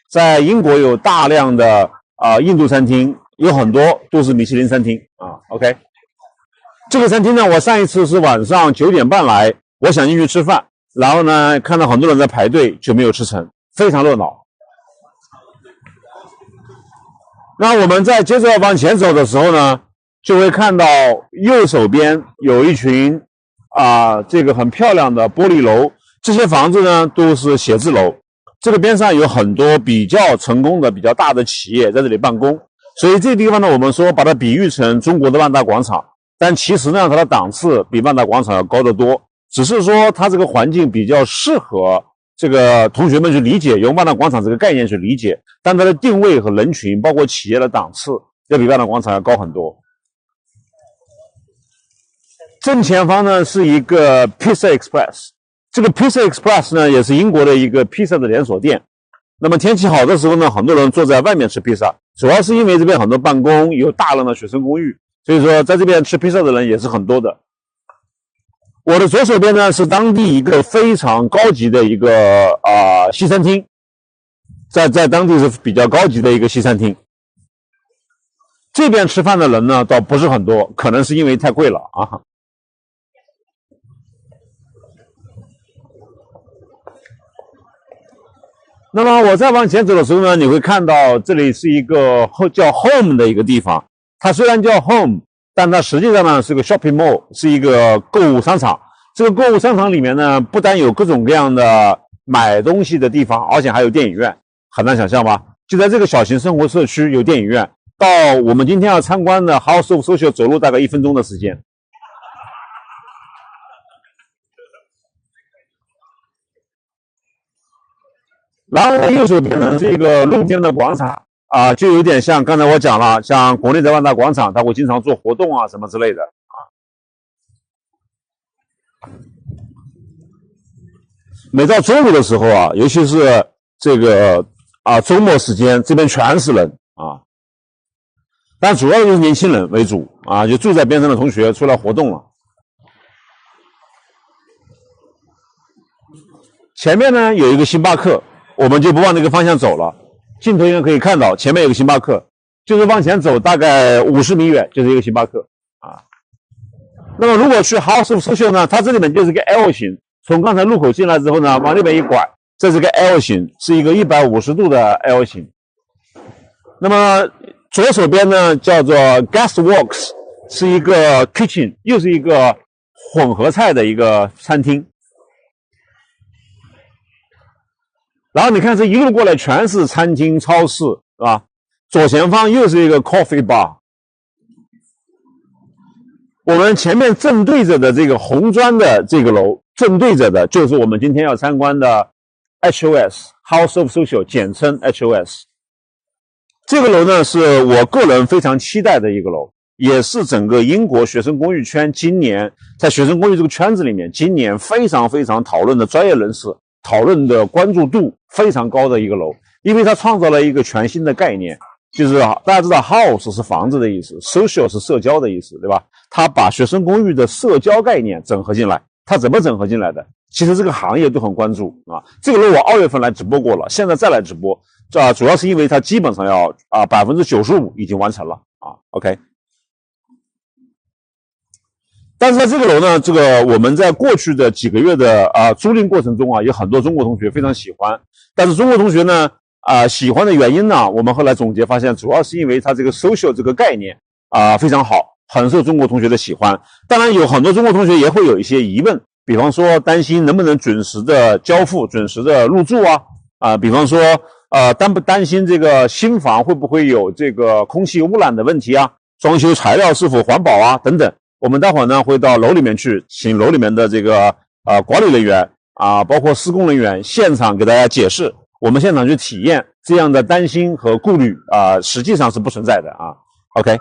在英国有大量的印度餐厅，有很多都是米其林餐厅啊。OK， 这个餐厅呢，我上一次是晚上9点半来，我想进去吃饭，然后呢看到很多人在排队，就没有吃成，非常热闹。那我们在接着往前走的时候呢，就会看到右手边有一群这个很漂亮的玻璃楼，这些房子呢都是写字楼。这个边上有很多比较成功的、比较大的企业在这里办公，所以这个地方呢，我们说把它比喻成中国的万达广场，但其实呢，它的档次比万达广场要高得多，只是说它这个环境比较适合这个同学们去理解，用万达广场这个概念去理解，但它的定位和人群，包括企业的档次，要比万达广场要高很多。正前方呢是一个 Pizza Express。这个 Pizza Express 呢，也是英国的一个披萨的连锁店。那么天气好的时候呢，很多人坐在外面吃披萨，主要是因为这边很多办公有大量的学生公寓，所以说在这边吃披萨的人也是很多的。我的左手边呢是当地一个非常高级的一个西餐厅，在当地是比较高级的一个西餐厅。这边吃饭的人呢倒不是很多，可能是因为太贵了啊。那么我再往前走的时候呢，你会看到这里是一个叫 Home 的一个地方。它虽然叫 Home， 但它实际上呢是个 shopping mall， 是一个购物商场。这个购物商场里面呢，不但有各种各样的买东西的地方，而且还有电影院。很难想象吧？就在这个小型生活社区有电影院，到我们今天要参观的 House of Social 走路大概1分钟的时间。然后右手边的这个路边的广场就有点像刚才我讲了，像国内的万达广场，它会经常做活动什么之类的每到周五的时候尤其是这个周末时间，这边全是人但主要就是年轻人为主就住在边上的同学出来活动了。前面呢有一个星巴克。我们就不往那个方向走了，镜头应该可以看到前面有个星巴克，就是往前走大概50米远就是一个星巴克那么如果去 House of Social 呢，它这里面就是个 L 型，从刚才入口进来之后呢，往那边一拐，这是个 L 型，是一个150度的 L 型。那么左手边呢叫做 Gasworks， 是一个 kitchen， 又是一个混合菜的一个餐厅。然后你看这一路过来全是餐厅、超市，是吧？左前方又是一个 coffee bar。我们前面正对着的这个红砖的这个楼，正对着的就是我们今天要参观的 HOS House of Social， 简称 HOS。这个楼呢是我个人非常期待的一个楼，也是整个英国学生公寓圈今年在学生公寓这个圈子里面，今年非常非常讨论的专业人士。讨论的关注度非常高的一个楼，因为它创造了一个全新的概念，就是大家知道 house 是房子的意思， social 是社交的意思，对吧？它把学生公寓的社交概念整合进来，它怎么整合进来的？其实这个行业都很关注这个楼我2月份来直播过了，现在再来直播主要是因为它基本上要95%已经完成了OK。但是在这个楼呢，这个我们在过去的几个月的租赁过程中有很多中国同学非常喜欢，但是中国同学呢喜欢的原因呢，我们后来总结发现，主要是因为它这个 social 这个概念非常好，很受中国同学的喜欢。当然有很多中国同学也会有一些疑问，比方说担心能不能准时的交付、准时的入住比方说担心这个新房会不会有这个空气污染的问题装修材料是否环保等等。我们待会儿呢会到楼里面去，请楼里面的这个管理人员包括施工人员现场给大家解释，我们现场去体验，这样的担心和顾虑实际上是不存在的OK，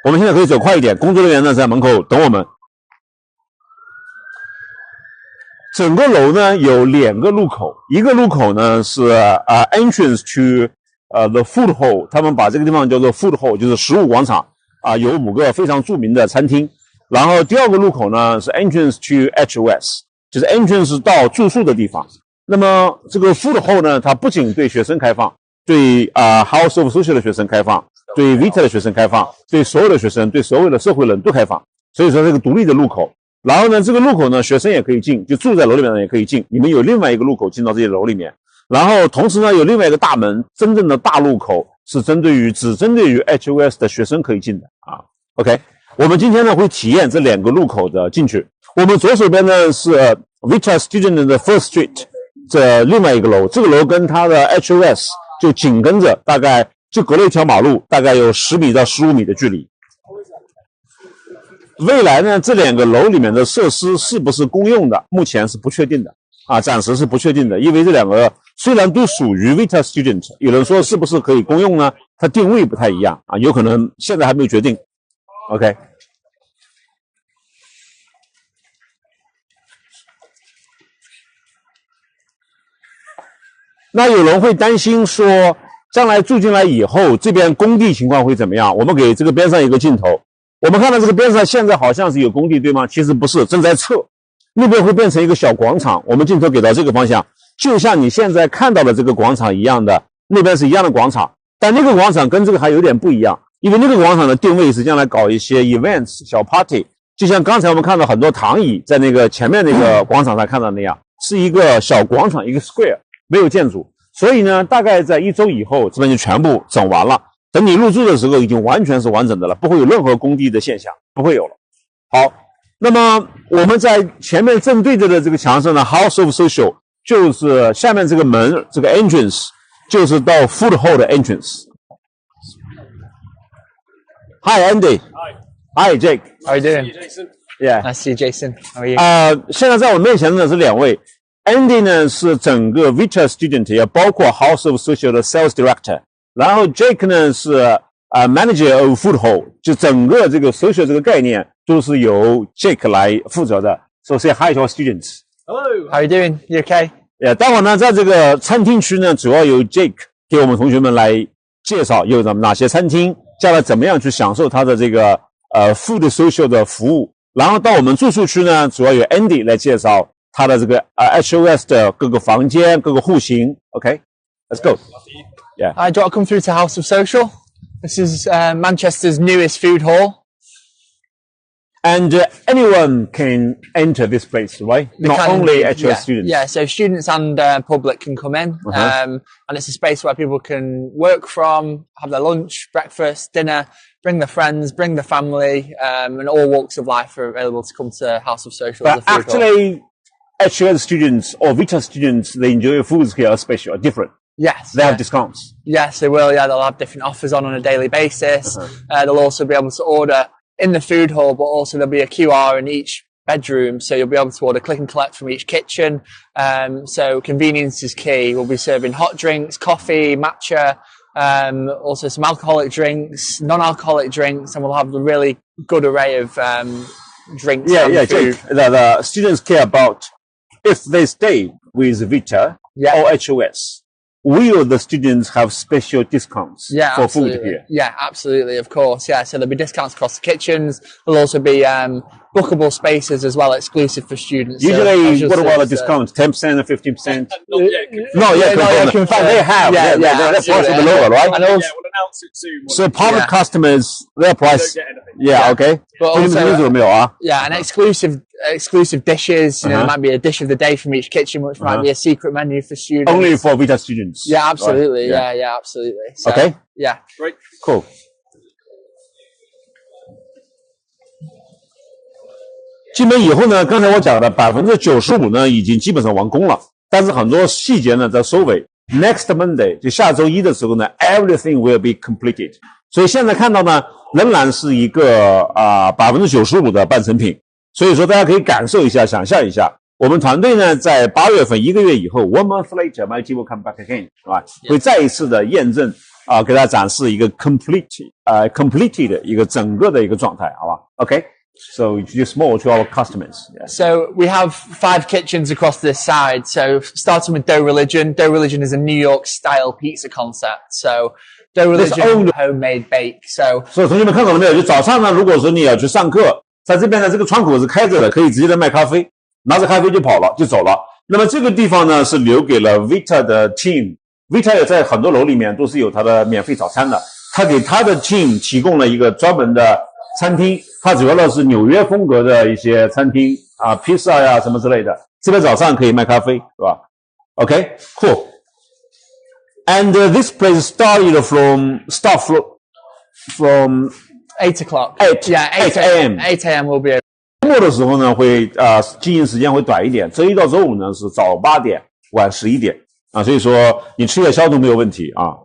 我们现在可以走快一点，工作人员呢在门口等我们。整个楼呢有2个入口，一个入口呢是entrance to the food hall， 他们把这个地方叫做 food hall， 就是食物广场有5个非常著名的餐厅。然后第2个入口呢是 entrance to HOS， 就是 entrance 到住宿的地方。那么这个 Food Hall 呢，它不仅对学生开放，对House of Social 的学生开放，对 Vita 的学生开放，对所有的学生，对所有的社会人都开放。所以说这个独立的入口。然后呢，这个入口呢，学生也可以进，就住在楼里面的人也可以进。你们有另外一个入口进到这些楼里面。然后同时呢，有另外一个大门，真正的大入口是只针对于 HOS 的学生可以进的啊。OK， 我们今天呢会体验这2个入口的进去。我们左手边呢是Vita Student 的 First Street， 这另外一个楼，这个楼跟它的 HOS 就紧跟着，大概就隔了一条马路，大概有10米到15米的距离。未来呢，这2个楼里面的设施是不是公用的，目前是不确定的啊，暂时是不确定的，因为这2个虽然都属于 Vita Student， 有人说是不是可以公用呢？它定位不太一样啊，有可能现在还没有决定。OK。那有人会担心说，将来住进来以后，这边工地情况会怎么样？我们给这个边上一个镜头。我们看到这个边上现在好像是有工地，对吗？其实不是，正在撤。那边会变成一个小广场，我们镜头给到这个方向，就像你现在看到的这个广场一样的，那边是一样的广场，但那个广场跟这个还有点不一样，因为那个广场的定位是将来搞一些 events 小 party， 就像刚才我们看到很多躺椅在那个前面那个广场上看到那样，是一个小广场，一个 square， 没有建筑。所以呢，大概在1周以后，这边就全部整完了。等你入住的时候，已经完全是完整的了，不会有任何工地的现象，不会有了。好，那么我们在前面正对着的这个墙上呢 ，House of Social 就是下面这个门，这个 entrance 就是到 Food Hall 的 entrance。Hi Andy. Hi Jake. How are you doing? Yeah. Nice to see you, Jason. How are you? 现在在我面前的是2位。Andy 呢是整个 Vita Student， 也包括 House of Social 的 Sales Director。然后 Jake 呢是Manager of Food Hall， 就整个这个 social 这个概念都是由 Jake 来负责的。So say hi to our students. Hello. How are you doing? You okay? 待会儿呢，在这个餐厅区呢，主要由 Jake 给我们同学们来介绍有哪些餐厅，将来怎么样去享受它的这个food social 的服务。然后到我们住宿区呢，主要由 Andy 来介绍它的这个HOS 的各个房间、各个户型。OK，let's go。Yeah. Do you want to come through to House of Social? This is Manchester's newest food hall. And anyone can enter this place, right? Not only HOS students. Yeah, so students and public can come in. And it's a space where people can work from, have their lunch, breakfast, dinner, bring their friends, bring their family, and all walks of life are available to come to House of Social. But actually, HOS students or Vita students, they enjoy foods here are special, are different. Yes. They have discounts. Yes, they will. Yeah, they'll have different offers on a daily basis. They'll also be able to order in the food hall, but also there'll be a QR in each bedroom. So you'll be able to order click and collect from each kitchen. So convenience is key. We'll be serving hot drinks, coffee, matcha, also some alcoholic drinks, non-alcoholic drinks, and we'll have a really good array of drinks. Yeah, Jake, the students care about if they stay with Vita or HOS. Will the students have special discounts for food here? Yeah, absolutely, of course. Yeah, so there'll be discounts across the kitchens. There'll also be bookable spaces as well, exclusive for students. Usually, what about the discounts? 10% or 15%? Not yet. They have. Yeah, that's part of the logo, right? And also, we'll announce it soon. So private customers, their price. Okay. But also, and exclusive exclusive dishes. You know, there might be a dish of the day from each kitchen, which might be a secret menu for students. Only for Vita students. Yeah, absolutely. Right? Yeah, absolutely. So, okay. Yeah. Great. Cool. 进门以后呢，刚才我讲的95%呢已经基本上完工了，但是很多细节呢在收尾。Next Monday 就下周一的时候呢 ，everything will be completed。所以现在看到呢，仍然是一个95%的半成品。所以说大家可以感受一下，想象一下，我们团队呢在8月份1个月以后 ，1 month later, my team will come back again， 是吧？会再一次的验证给大家展示一个 completed 的一个整个的一个状态，好吧 ？OK。So introduce more to our customers. Yeah. So we have 5 kitchens across this side. So starting with Dough Religion. Dough Religion is a New York style pizza concept. So Dough Religion homemade bake. So 所以同学们看到了没有？就早上呢，如果说你要去上课，在这边呢这个窗口是开着的，可以直接在卖咖啡，拿着咖啡就跑了，就走了。那么这个地方呢是留给了 Vita 的 team。Vita 也在很多楼里面都是有它的免费早餐的，他给他的 team 提供了一个专门的餐厅，它主要的是纽约风格的一些餐厅啊，披萨呀什么之类的。这边早上可以卖咖啡，是吧 ？Okay, cool. And this place started from 8 o'clock. 8 a.m. 8 a.m. will be. 周末的时候呢，会经营时间会短一点。周一到周五呢是早8点，晚11点啊，所以说你吃夜宵都没有问題啊。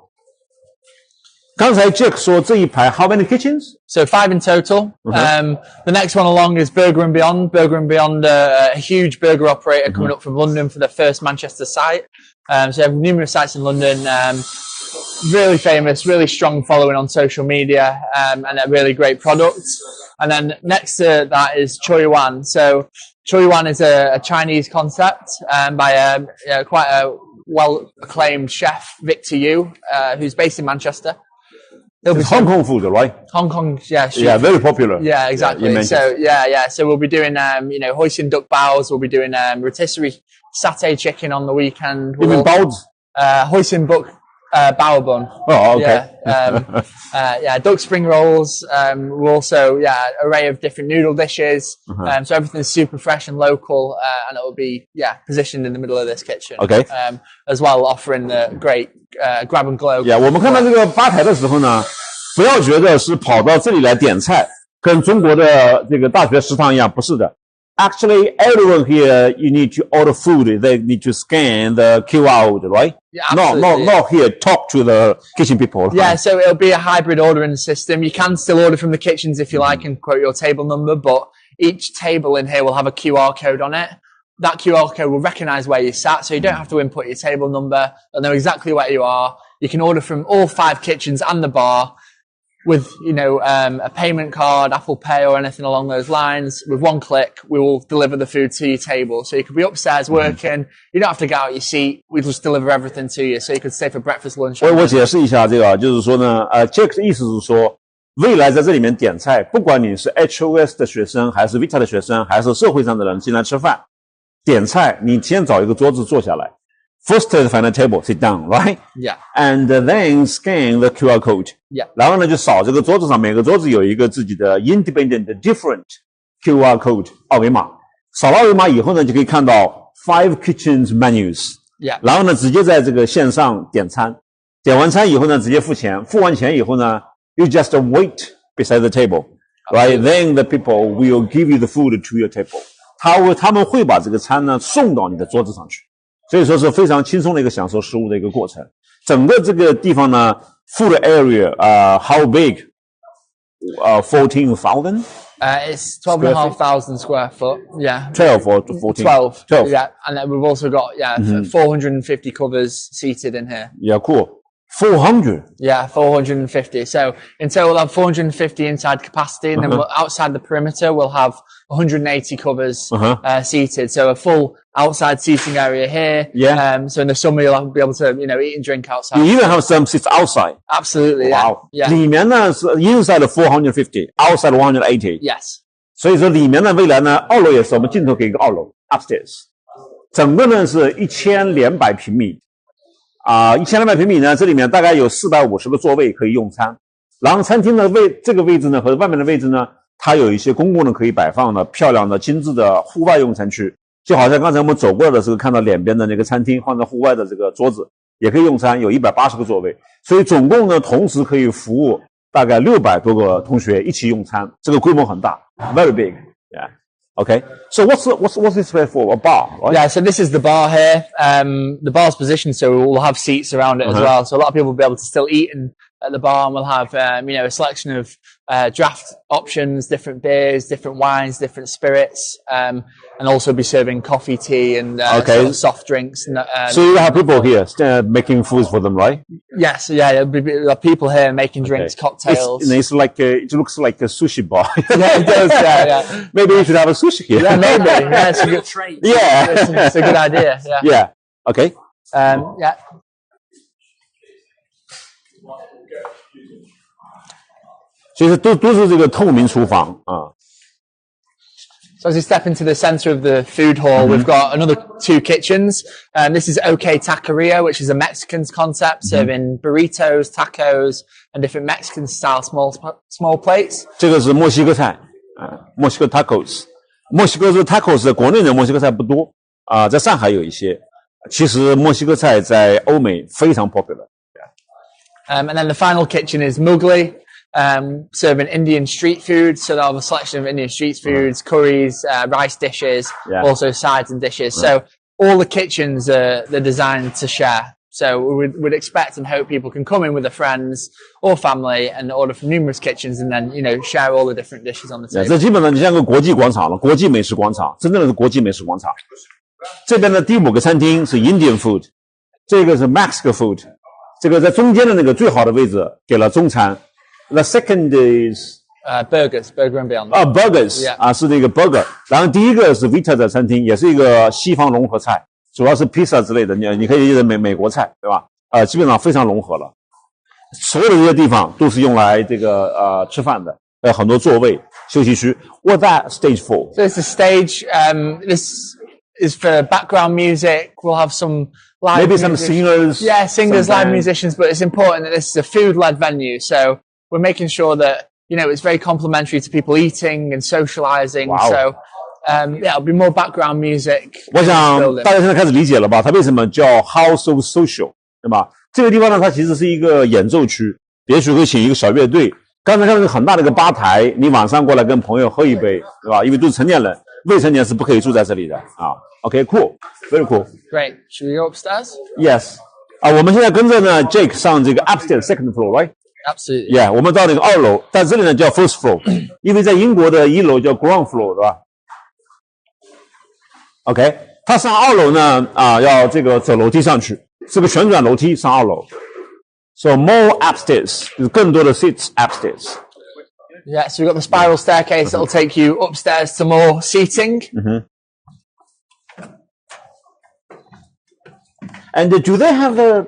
刚才 Jack 說這一排 how many kitchens? So 5 in total. The next one along is Burger and Beyond. Burger and Beyond, a huge burger operator coming up from London for their first Manchester site. So they have numerous sites in London. Really famous, really strong following on social media, and a really great product. And then next to that is Choi Wan. So Choi Wan is a Chinese concept by quite a well-acclaimed chef, Victor Yu, who's based in Manchester. It's Hong Kong food, right? Hong Kong, yeah. Yeah, very popular. Yeah, exactly. So we'll be doing, hoisin duck bows. We'll be doing rotisserie satay chicken on the weekend. Even bows? Hoisin duck bao bun. Oh, okay. Duck spring rolls. We're also, array of different noodle dishes. So everything's super fresh and local, and it will be, positioned in the middle of this kitchen. Okay. As well, offering the great grab and glow. Yeah, 我们看到这个吧台的时候呢，不要觉得是跑到这里来点菜，跟中国的这个大学食堂一样，不是的。Actually, everyone here, you need to order food. They need to scan the QR code, right? Yeah, absolutely. Not here talk to the kitchen people. Yeah, so it'll be a hybrid ordering system. You can still order from the kitchens if you like and quote your table number, but each table in here will have a QR code on it. That QR code will recognize where you sat, so you don't have to input your table number. They'll know exactly where you are. You can order from all 5 kitchens and the bar with, a payment card, Apple Pay or anything along those lines. With one click, we will deliver the food to your table. So you could be upstairs working. You don't have to get out your seat. We just deliver everything to you. So you could stay for breakfast, lunch. 我解释一下这个，就是说呢，Jack 的意思是说，未来在这里面点菜，不管你是 HOS 的学生，还是 Vita 的学生，还是社会上的人进来吃饭，点菜，你先找一个桌子坐下来。First, find a table, sit down, right? Yeah. And then scan the QR code. Yeah. 然后呢，就扫这个桌子上，每个桌子有一个自己的 independent, different QR code 二维码。扫了二维码以后呢，就可以看到 5 kitchens menus. Yeah. 然后呢，直接在这个线上点餐。点完餐以后呢，直接付钱。付完钱以后呢 ，you just wait beside the table, right? Then the people will give you the food to your table. 他们会把这个餐呢送到你的桌子上去。所以说是非常轻松的一个享受食物的一个过程。整个这个地方呢 ，food area, how big? 14,000? It's 12,500 square foot. Yeah. 12 or 14? 12. 12. Yeah. And then we've also got, 450 covers seated in here. Yeah, cool. 400? Yeah, 450. So in total we'll have 450 inside capacity, and then outside the perimeter we'll have 180 covers seated. So a full outside seating area here. Yeah. So in the summer you'll be able to, eat and drink outside. You even have some seats outside. Absolutely. Wow. Yeah. 里面呢是 inside 450, outside 180. Yes. 所以说里面呢未来呢2楼也是我们镜头给一个2楼 upstairs. 整个呢是1200平米。1200平米呢，这里面大概有450个座位可以用餐。然后餐厅的这个位置呢和外面的位置呢，它有一些公共的可以摆放的漂亮的精致的户外用餐区。就好像刚才我们走过来的时候看到两边的那个餐厅放在户外的这个桌子也可以用餐，有180个座位。所以总共呢同时可以服务大概600多个同学一起用餐，这个规模很大 ，very big. Yeah. Okay. So what's this place for? A bar, right? Yeah, so this is the bar here. The bar's positioned so we'll have seats around it as well. So a lot of people will be able to still eat at the bar, and we'll have, a selection of draft options, different beers, different wines, different spirits, and also be serving coffee, tea, and sort of soft drinks. And, so you have people here making foods for them, right? Yes, yeah, there'll be people here making drinks, cocktails. It's like it looks like a sushi bar. Yeah, it does. Yeah. Maybe we should have a sushi here. Yeah, maybe. Yeah, it's a good trade. Yeah, it's a good idea. Yeah. Yeah. Okay. Yeah. 其实都是这个透明厨房啊。So as you step into the center of the food hall, we've got another 2 kitchens. This is OK Taqueria, which is a Mexican concept, serving burritos, tacos, and different Mexican style small plates. 这个是墨西哥菜，墨西哥 tacos。墨西哥这个 tacos 在国内的墨西哥菜不多在上海有一些。其实墨西哥菜在欧美非常 popular。And then the final kitchen is Mugli, serving Indian street food. So they'll have a selection of Indian street foods, curries, rice dishes, also sides and dishes. So all the kitchens they're designed to share. So we'd expect and hope people can come in with their friends or family and order from numerous kitchens and then, share all the different dishes on the table. 这基本上就像个国际广场了，国际美食广场，真正的是国际美食广场。这边的第5个餐厅是 Indian food， 这个是 Mexican food， 这个在中间的那个最好的位置给了中餐。The second is burgers, Burger and Beyond. Burgers 是那个 burger。然后第一个是 Vita 的餐厅，也是一个西方融合菜，主要是披萨之类的，你可以理解美国菜，对吧？基本上非常融合了。所有的这些地方都是用来这个吃饭的，很多座位、休息区。What that stage for? So it's a stage. This is for background music. We'll have some live maybe some singers. Yeah, singers, live musicians. But it's important that this is a food-led venue. So we're making sure that it's very complimentary to people eating and socializing. Wow. So it'll be more background music. 我想大家现在开始理解了吧？它为什么叫 House of Social， 对吧？这个地方呢，它其实是一个演奏区，也许会请一个小乐队。刚才看到一个很大的一个吧台，你晚上过来跟朋友喝一杯，对吧？因为都是成年人，未成年是不可以住在这里的啊。Okay, cool, very cool. Great. Should we go upstairs? Yes. 我们现在跟着呢 Jake 上这个 upstairs second floor, right? Absolutely. Yeah, 我们到那个2楼，但这里呢叫 first floor， 因为在英国的1楼叫 ground floor， 对吧 ？OK， 他上2楼呢要这个走楼梯上去，是个旋转楼梯上2楼。So more upstairs， 就是更多的 seats upstairs. Yeah, so we've got the spiral staircase that'll take you upstairs to more seating. And do they have the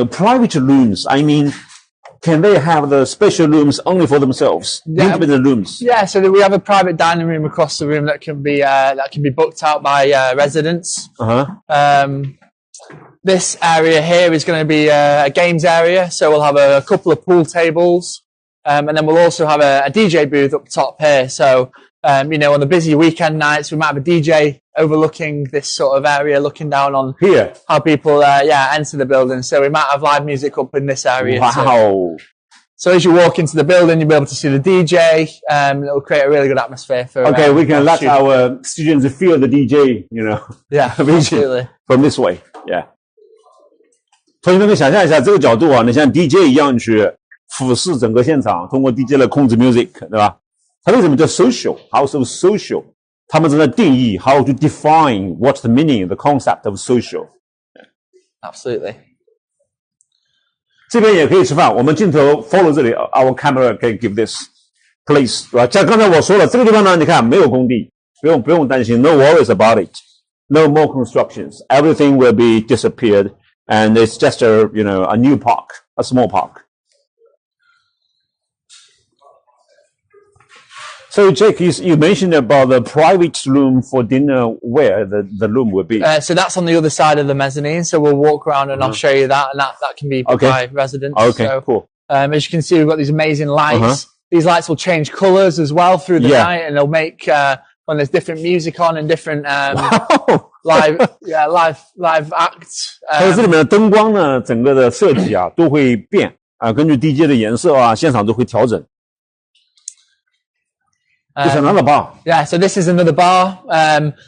private rooms? I mean, can they have the special rooms only for themselves? Independent rooms? Yeah, so we have a private dining room across the room that can be booked out by residents. This area here is going to be a games area, so we'll have a couple of pool tables, and then we'll also have a DJ booth up top here. So on the busy weekend nights, we might have a DJ overlooking this sort of area, looking down on here how people enter the building. So we might have live music up in this area. Wow. Too. So as you walk into the building, you'll be able to see the DJ. It'll create a really good atmosphere for. Okay, we can let our students feel the DJ. Yeah, absolutely. From this way, yeah. 同学们可以想象一下这个角度啊，你像 DJ 一样去俯视整个现场，通过 DJ 来控制 music， 对吧？它为什么叫 social House of Social？ 他们正在定义 how to define what's the meaning, the concept of social. Absolutely. 这边也可以吃饭，我们镜头 follow 这里 ，our camera can give this place， 对吧？像刚才我说了，这个地方呢，你看没有工地，不用担心 ，no worries about it, no more constructions, everything will be disappeared, and it's just a new park, a small park. So, Jake, you mentioned about the private room for dinner, where the room will be. So that's on the other side of the mezzanine. So we'll walk around and I'll show you that, and that can be by residents. Okay, so, cool. As you can see, we've got these amazing lights. These lights will change colours as well through the night, and they'll make when there's different music on and different live acts. 还有这里面的灯光呢，整个的设计啊都会变啊，根据 DJ 的颜色啊，现场都会调整。It's another bar. Yeah, so this is another bar.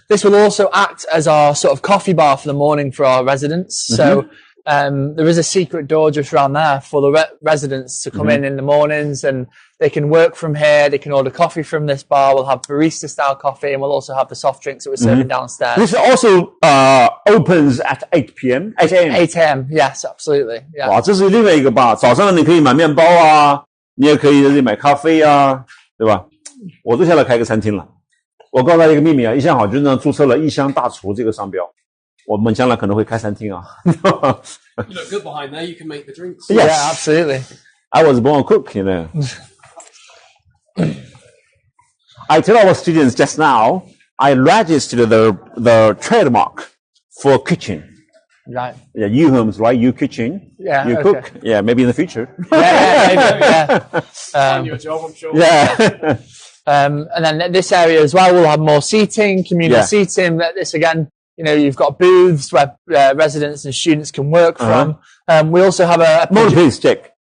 This will also act as our sort of coffee bar for the morning for our residents. So there is a secret door just around there for the residents to come in the mornings, and they can work from here. They can order coffee from this bar. We'll have barista-style coffee, and we'll also have the soft drinks that we're serving downstairs. This also opens at 8 p.m. 8 a.m. 8 a.m. Yes, absolutely. Yeah. 哇，这是另外一个 bar。早上你可以买面包啊，你也可以买咖啡啊，对吧？我都下来开个餐厅了。我告诉大家一个秘密啊，一向好军呢注册了一乡大厨这个商标，我们将来可能会开餐厅啊。You look good behind there. You can make the drinks. Yes. Yeah, absolutely. I was born a cook, I tell our students just now, I registered the trademark for kitchen. Right. Yeah, you homes, right? You kitchen. Yeah, You okay. cook. Yeah, maybe in the future. Yeah. Find you a job, I'm sure. Yeah. And then this area as well will have more seating, communal seating. This again, you've got booths where residents and students can work from. We also have a Moment, please, Jack.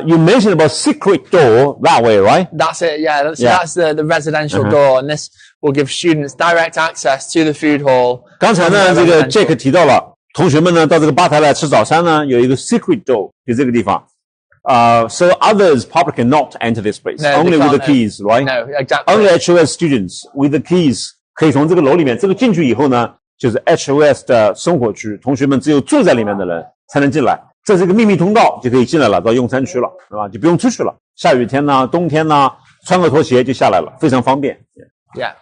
You mentioned about secret door that way, right? That's it, yeah. That's the residential door, and this will give students direct access to the food hall. 刚才呢，这个 Jack 提到了，同学们呢到这个吧台来吃早餐呢，有一个 secret door，就这个地方。So others probably cannot enter this place, No, only they with the can't, keys, right? No, exactly. Only HOS students with the keys 可以从这个楼里面，这个进去以后呢，就是 HOS 的生活区，同学们只有住在里面的人才能进来。这是一个秘密通道，就可以进来了，到用餐区了，是吧？就不用出去了。下雨天呢，冬天呢，穿个拖鞋就下来了，非常方便。Yeah.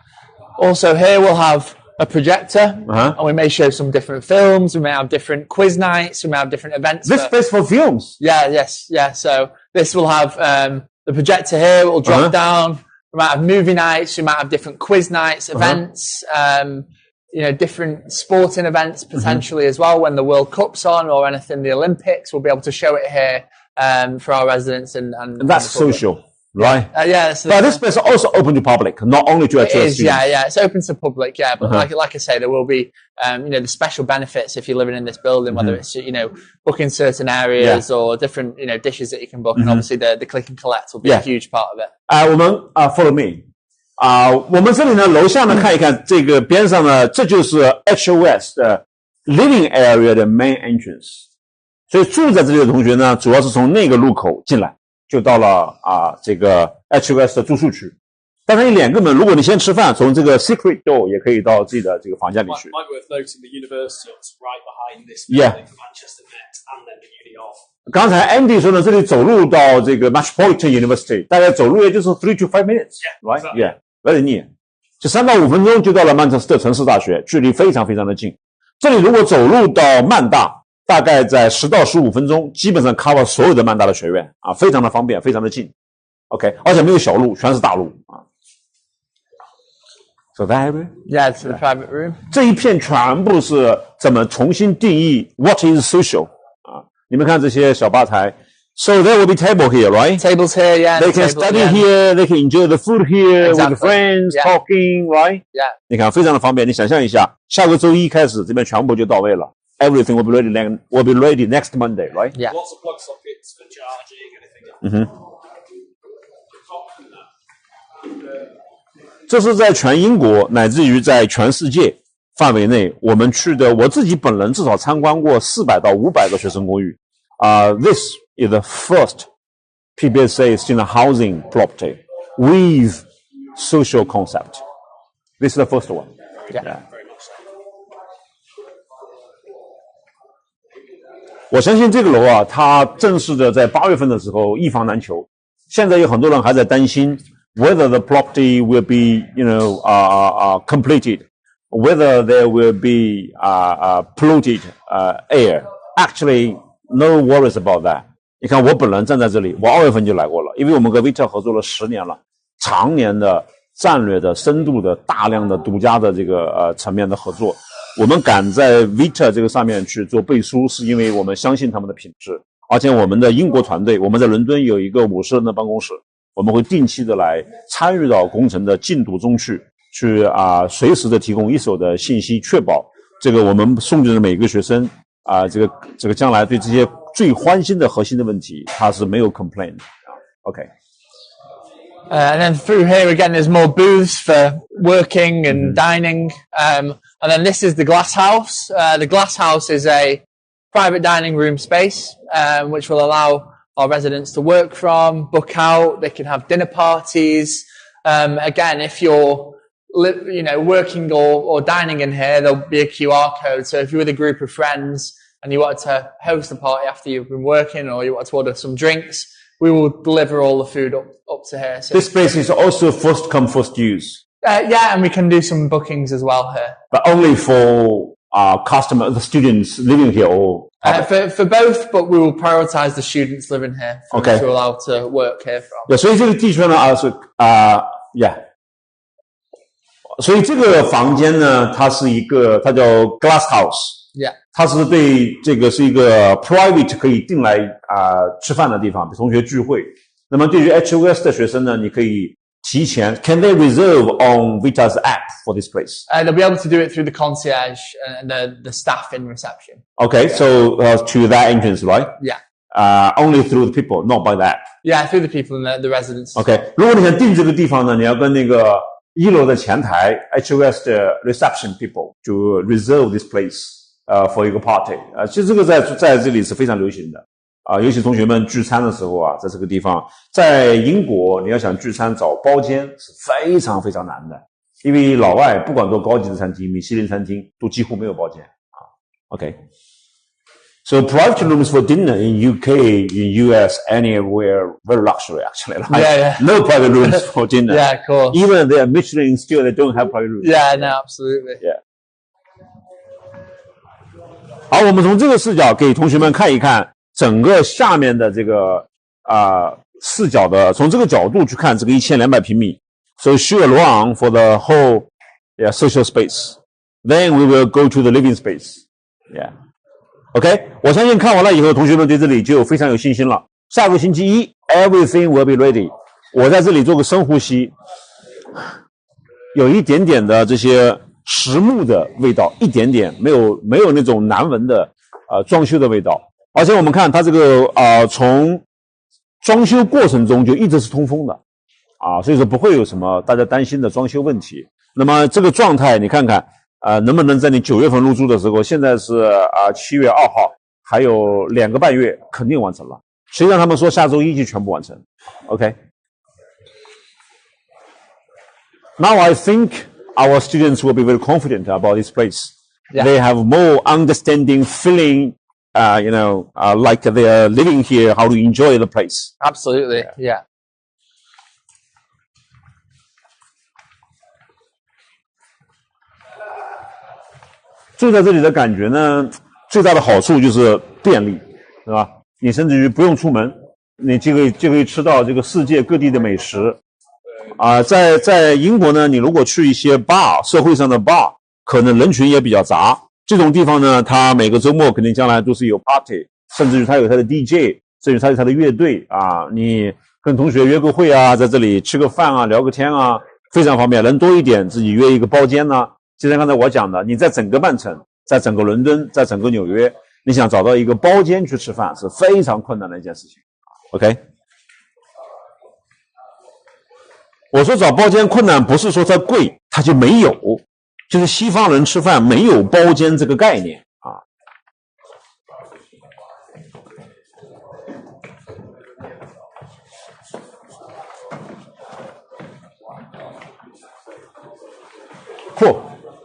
Also here we'll have a projector, and we may show some different films. We may have different quiz nights. We may have different events. This space for films. Yeah. So this will have the projector here. It will drop down. We might have movie nights. We might have different quiz nights, events. Different sporting events potentially as well when the World Cup's on or anything, the Olympics. We'll be able to show it here for our residents and that's social, right? Yeah. But this space is also open to public, not only to HOS students. Yeah. It's open to public, yeah. But like I say, there will be, the special benefits if you're living in this building, whether it's, booking certain areas or different, dishes that you can book. And obviously the click and collect will be a huge part of it. 我们follow me. 我们这里呢，楼下呢看一看，这个边上呢，这就是 HOS 的 living area 的 main entrance。所以住在这里的同学呢，主要是从那个路口进来，就到了这个 HOS 的住宿区。当然有两个门，如果你先吃饭，从这个 secret door 也可以到自己的这个房间里去。Might worth noting the university is right behind this building, Manchester Met and then the Uni of. 刚才 Andy 说呢，这里走路到这个 Metropolitan University， 大概走路也就是3 to 5 minutes， right? Yeah.Very near， 就3到5分钟就到了曼彻斯特城市大学，距离非常非常的近。这里如果走路到曼大，大概在10到15分钟，基本上 cover 所有的曼大的学院非常的方便，非常的近。OK， 而且没有小路，全是大路So that area? Yeah, it's the private room. 这一片全部是怎么重新定义 what is social 你们看这些小吧台。So there will be table here, right? Tables here, yeah. They can study here, they can enjoy the food here with friends, talking, right? Yeah. 你看非常的方便，你想象一下，下个周一开始这边全部就到位了。Everything will be ready next Monday, right? Yeah. Lots of plug sockets for charging, anything. 这是在全英国乃至于在全世界范围内，我们去的，我自己本人至少参观过400到500个学生公寓。This is the first PBSA student housing property with social concept. This is the first one. Yeah. Very much so. 我相信这个楼它正式的在8月份的时候一房难求。现在有很多人还在担心 whether the property will be, completed, whether there will be polluted air. Actually, no worries about that. 你看我本人站在这里，我2月份就来过了，因为我们跟 Vita 合作了10年了，常年的战略的深度的大量的独家的这个层面的合作。我们敢在 Vita 这个上面去做背书，是因为我们相信他们的品质，而且我们的英国团队，我们在伦敦有一个50人的办公室，我们会定期的来参与到工程的进度中去随时的提供一手的信息，确保这个我们送进的每一个学生这个将来对这些最关心的核心的问题，他是没有 complain 的。OK。And then through here again, there's more booths for working and dining. And then this is the glass house. The glass house is a private dining room space, which will allow our residents to work from, book out. They can have dinner parties. Again, if you're, working or dining in here, there'll be a QR code. So if you're with a group of friends and you wanted to host a party after you've been working, or you wanted to order some drinks, we will deliver all the food up to here. So this space is also first come, first use. Yeah, and we can do some bookings as well here. But only for the students living here or for both, but we will prioritize the students living here to allow to work here from. Yeah, 所以这个地区呢是yeah. 所以这个房间呢，它是一个，它叫 Glass House， 它是对这个是一个 private 可以订来吃饭的地方，同学聚会。那么对于 HOS 的学生呢，你可以提前 Can they reserve on Vita's app for this place? They'll be able to do it through the concierge and the staff in reception. Okay, so to that entrance, right? Yeah. Only through the people, not by the app. Yeah, through the people in the residents. Okay, 如果你想订这个地方呢，你要跟那个1楼的前台 HOS 的 reception people to reserve this place for 一个 party。其实这个在这里是非常流行的。尤其同学们聚餐的时候在这个地方，在英国你要想聚餐找包间是非常非常难的，因为老外不管多高级的餐厅，米其林餐厅都几乎没有包间Okay. So private rooms for dinner in UK, in US, anywhere, very luxury actually. Right? Yeah. No private rooms for dinner. Yeah, of course. Even they are Michelin still, they don't have private rooms. Yeah, no, absolutely. Yeah. 好，我们从这个视角给同学们看一看整个下面的这个视角的，从这个角度去看这个1200平米。So show around for the whole social space. Then we will go to the living space. Yeah. OK, 我相信看完了以后，同学们对这里就非常有信心了。下个星期一 ，everything will be ready。我在这里做个深呼吸，有一点点的这些实木的味道，一点点，没有那种难闻的装修的味道。而且我们看它这个从装修过程中就一直是通风的所以说不会有什么大家担心的装修问题。那么这个状态你看看能不能在你9月份入住的时候，现在是7月2号，还有2个半月肯定完成了。实际上他们说下周一就全部完成。OK. Now I think our students will be very confident about this place. Yeah. They have more understanding, feeling, like they are living here, how to enjoy the place. Absolutely, yeah. 住在这里的感觉呢，最大的好处就是便利，是吧？你甚至于不用出门，你就可以吃到这个世界各地的美食。在英国呢，你如果去一些 bar， 社会上的 bar， 可能人群也比较杂。这种地方呢，它每个周末肯定将来都是有 party， 甚至于它有它的 DJ， 甚至于它有它的乐队你跟同学约个会在这里吃个饭聊个天非常方便。人多一点，自己约一个包间就像刚才我讲的，你在整个曼城，在整个伦敦，在整个纽约，你想找到一个包间去吃饭是非常困难的一件事情。OK， 我说找包间困难不是说它贵，它就没有，就是西方人吃饭没有包间这个概念Cool.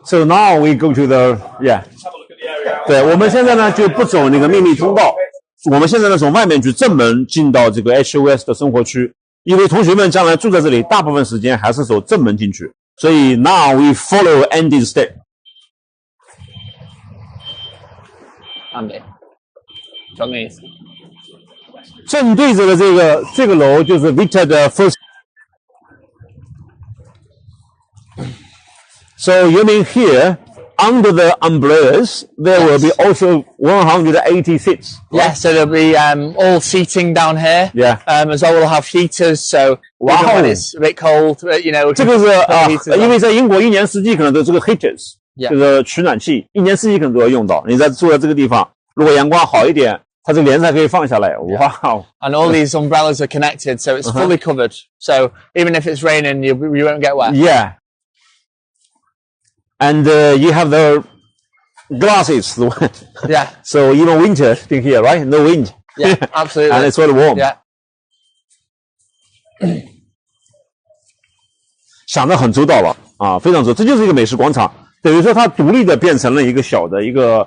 So now we go to the Let's have a look at the area. 对，我们现在呢就不走那个秘密通道，我们现在呢从外面去正门进到这个 HOS 的生活区，因为同学们将来住在这里，大部分时间还是走正门进去，所以 now we follow Andy's step. Andy, John Lees. 正对着的这个楼就是 Vita 的 first. So you mean here, under the umbrellas, there will be also 180 seats. Yeah, so there'll be all seating down here. Yeah. As well, we'll have heaters, so even when it's a bit cold, 这个是因为在英国一年四季可能都有这个 heaters， 就是取暖器，一年四季可能都要用到。你住在这个地方，如果阳光好一点，它这个帘子还可以放下来。哇！And all these umbrellas are connected, so it's fully covered. So even if it's raining, you won't get wet. Yeah. And you have the glasses. Yeah. So even winter in here, right? No wind. Yeah, absolutely. And it's very warm. Yeah. 想得很周到了非常周到。这就是一个美食广场，等于说它独立的变成了一个小的一个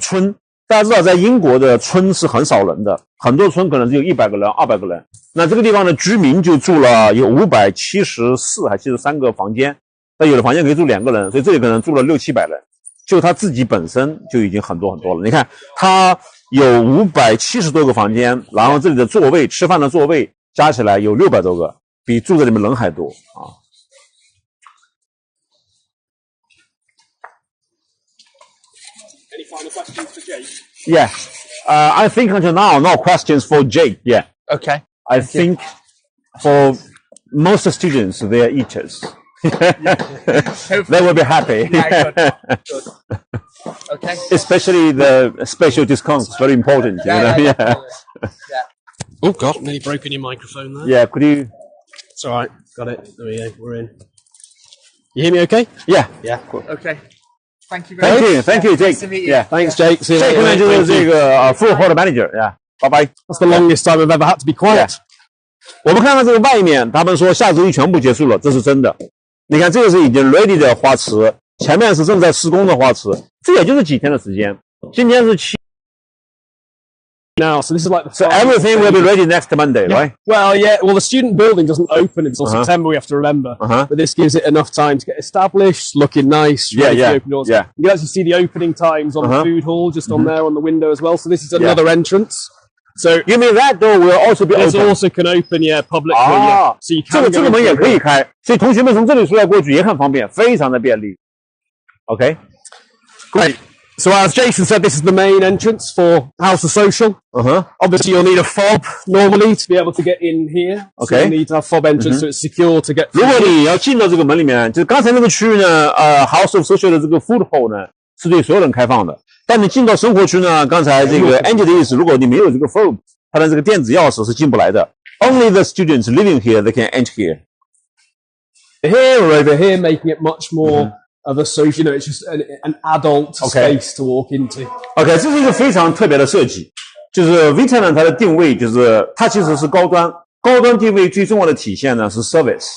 村。大家知道，在英国的村是很少人的，很多村可能只有100个人、200个人。那这个地方的居民就住了有574还73个房间。那有的房间可以住2个人，所以这里可能住了600-700人，就他自己本身就已经很多了。你看，他有570多个房间，然后这里的座位，吃饭的座位加起来有600多个，比住在里面人还多 Any final questions for Jake? Yeah. I think until now, no questions for Jake. Yeah. Okay. I think for most students, they are eaters. They will be happy. Yeah, good. Okay. Especially the special discounts, very important. Yeah. Oh God, nearly broken your microphone there. Yeah, could you? It's all right. Got it. There we go. We're in. You hear me okay? Yeah. Yeah. Cool. Okay. Thank you very much. Thank you, Jake. Nice to meet you. Yeah. Thanks, Jake. See you Jake later. 呢 mate. 就是 Thank 这 you. 个副后的 manager 呀，拜拜。 That's the longest time I've ever had to be quiet. 我们看看这个外面，他们说下周一全部结束了，这是真的。你看，这个是已经 ready 的花池，前面是正在施工的花池，这也就是几天的时间。今天是7。 Now, so this is like the So everything will be ready next Monday, right? Well, yeah. Well, the student building doesn't open until September. We have to remember, but this gives it enough time to get established, looking nice. Ready for the open doors. Yeah. You can actually see the opening times on the food hall, just on there on the window as well. So this is another entrance. So You mean that door will also be this open? also can open, yeah, publicly. 啊 Yeah. So you 这 can 个 go 门 into 也 the 可以开，所以同学们从这里出来过去也很方便，非常的便利。OK， Great. So as Jason said, this is the main entrance for House of Social. Obviously, you'll need a fob normally to be able to get in here. Okay. So you need to have fob entrance so it's secure to get 如 through. 果你要进到这个门里面，就是刚才那个区域呢，House of Social 的这个 food hall 呢是对所有人开放的。但你进到生活区呢，刚才这个 Andy 的意思，如果你没有这个 fob， 它的这个电子钥匙是进不来的。Only the students living here they can enter here. Here or over here, making it much more of a social, it's just an adult space to walk into. OK， 这是一个非常特别的设计，就是 Vita 呢，它的定位就是它其实是高端，高端定位最重要的体现呢是 service，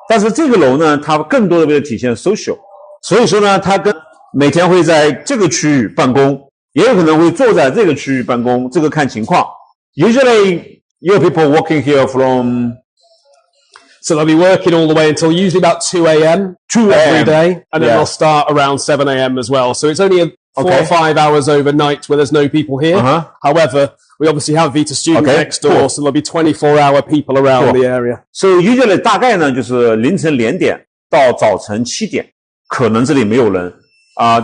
但是这个楼呢，它更多的为了体现 social， 所以说呢，它跟每天会在这个区域办公，也有可能会坐在这个区域办公，这个看情况。Usually, you have people working here from. So they'll be working all the way until usually about 2 a.m. 2 every a.m. day, and then they'll start around 7 a.m. as well. So it's only 4 or 5 hours overnight where there's no people here. However, we obviously have Vita students next door, so there'll be 24-hour people around the area. So usually 大概呢就是凌晨0点到早晨7点，可能这里没有人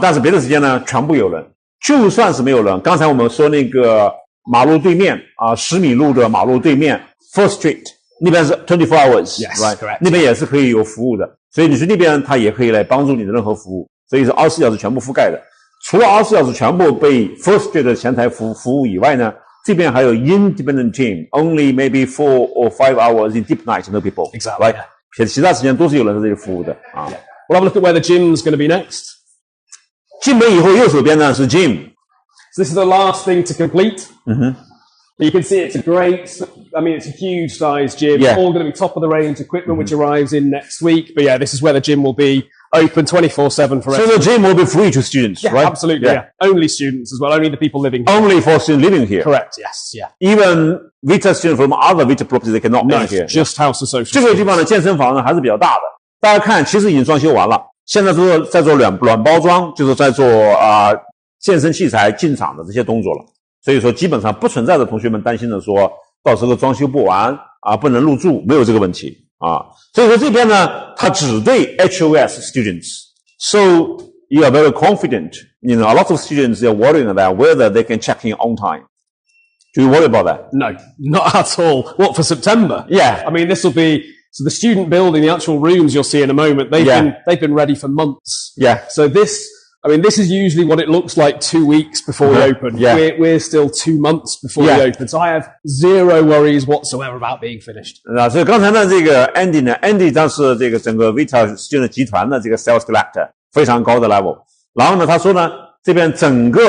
但是别的时间呢全部有人。就算是没有人，刚才我们说那个马路对面10米路的马路对面 First Street。那边是24 hours， Yes, right? correct. 那边也是可以有服务的，所以你去那边，它也可以来帮助你的任何服务，所以是24小时全部覆盖的。除了24小时全部被 First Street 的前台服务以外呢，这边还有 independent team, only maybe 4 or 5 hours in deep night, no people. Exactly. Right? 其他时间都是有人在这里服务的We'll have a look at where the gym's going to be next. 进门以后右手边呢是 gym。 So this is the last thing to complete. You can see it's a huge size gym. Yeah. All going to be top of the range equipment, which arrives in next week. But yeah, this is where the gym will be open 24/7 for So the gym will be free to students, yeah, right? Absolutely. Yeah. Only students as well. Only the people living here. Only for students living here. Correct. Yes. Yeah. Even Vita students from other Vita properties they cannot No, enter here. just House of Social. 这个地方的健身房呢还是比较大的，大家看，其实已经装修完了，现在都在做软包装，就是在做健身器材进场的这些动作了。所以说基本上不存在的同学们担心的说，到时候装修不完不能入住，没有这个问题所以说这边呢，它只对 HOS students. So you are very confident. You know, a lot of students are worrying about whether they can check in on time. Do you worry about that? No, not at all. What, for September? Yeah. I mean, this will be so the student building, the actual rooms you'll see in a moment. They've been ready for months. Yeah. So this is usually what it looks like 2 weeks before we open. Yeah. We're still 2 months before we open. So I have zero worries whatsoever about being finished. 所以刚才呢，这个 Andy 当时这个整个 Vita Student 集团的这个 Sales Director 非常高的 level。然后呢，他说呢，这边整个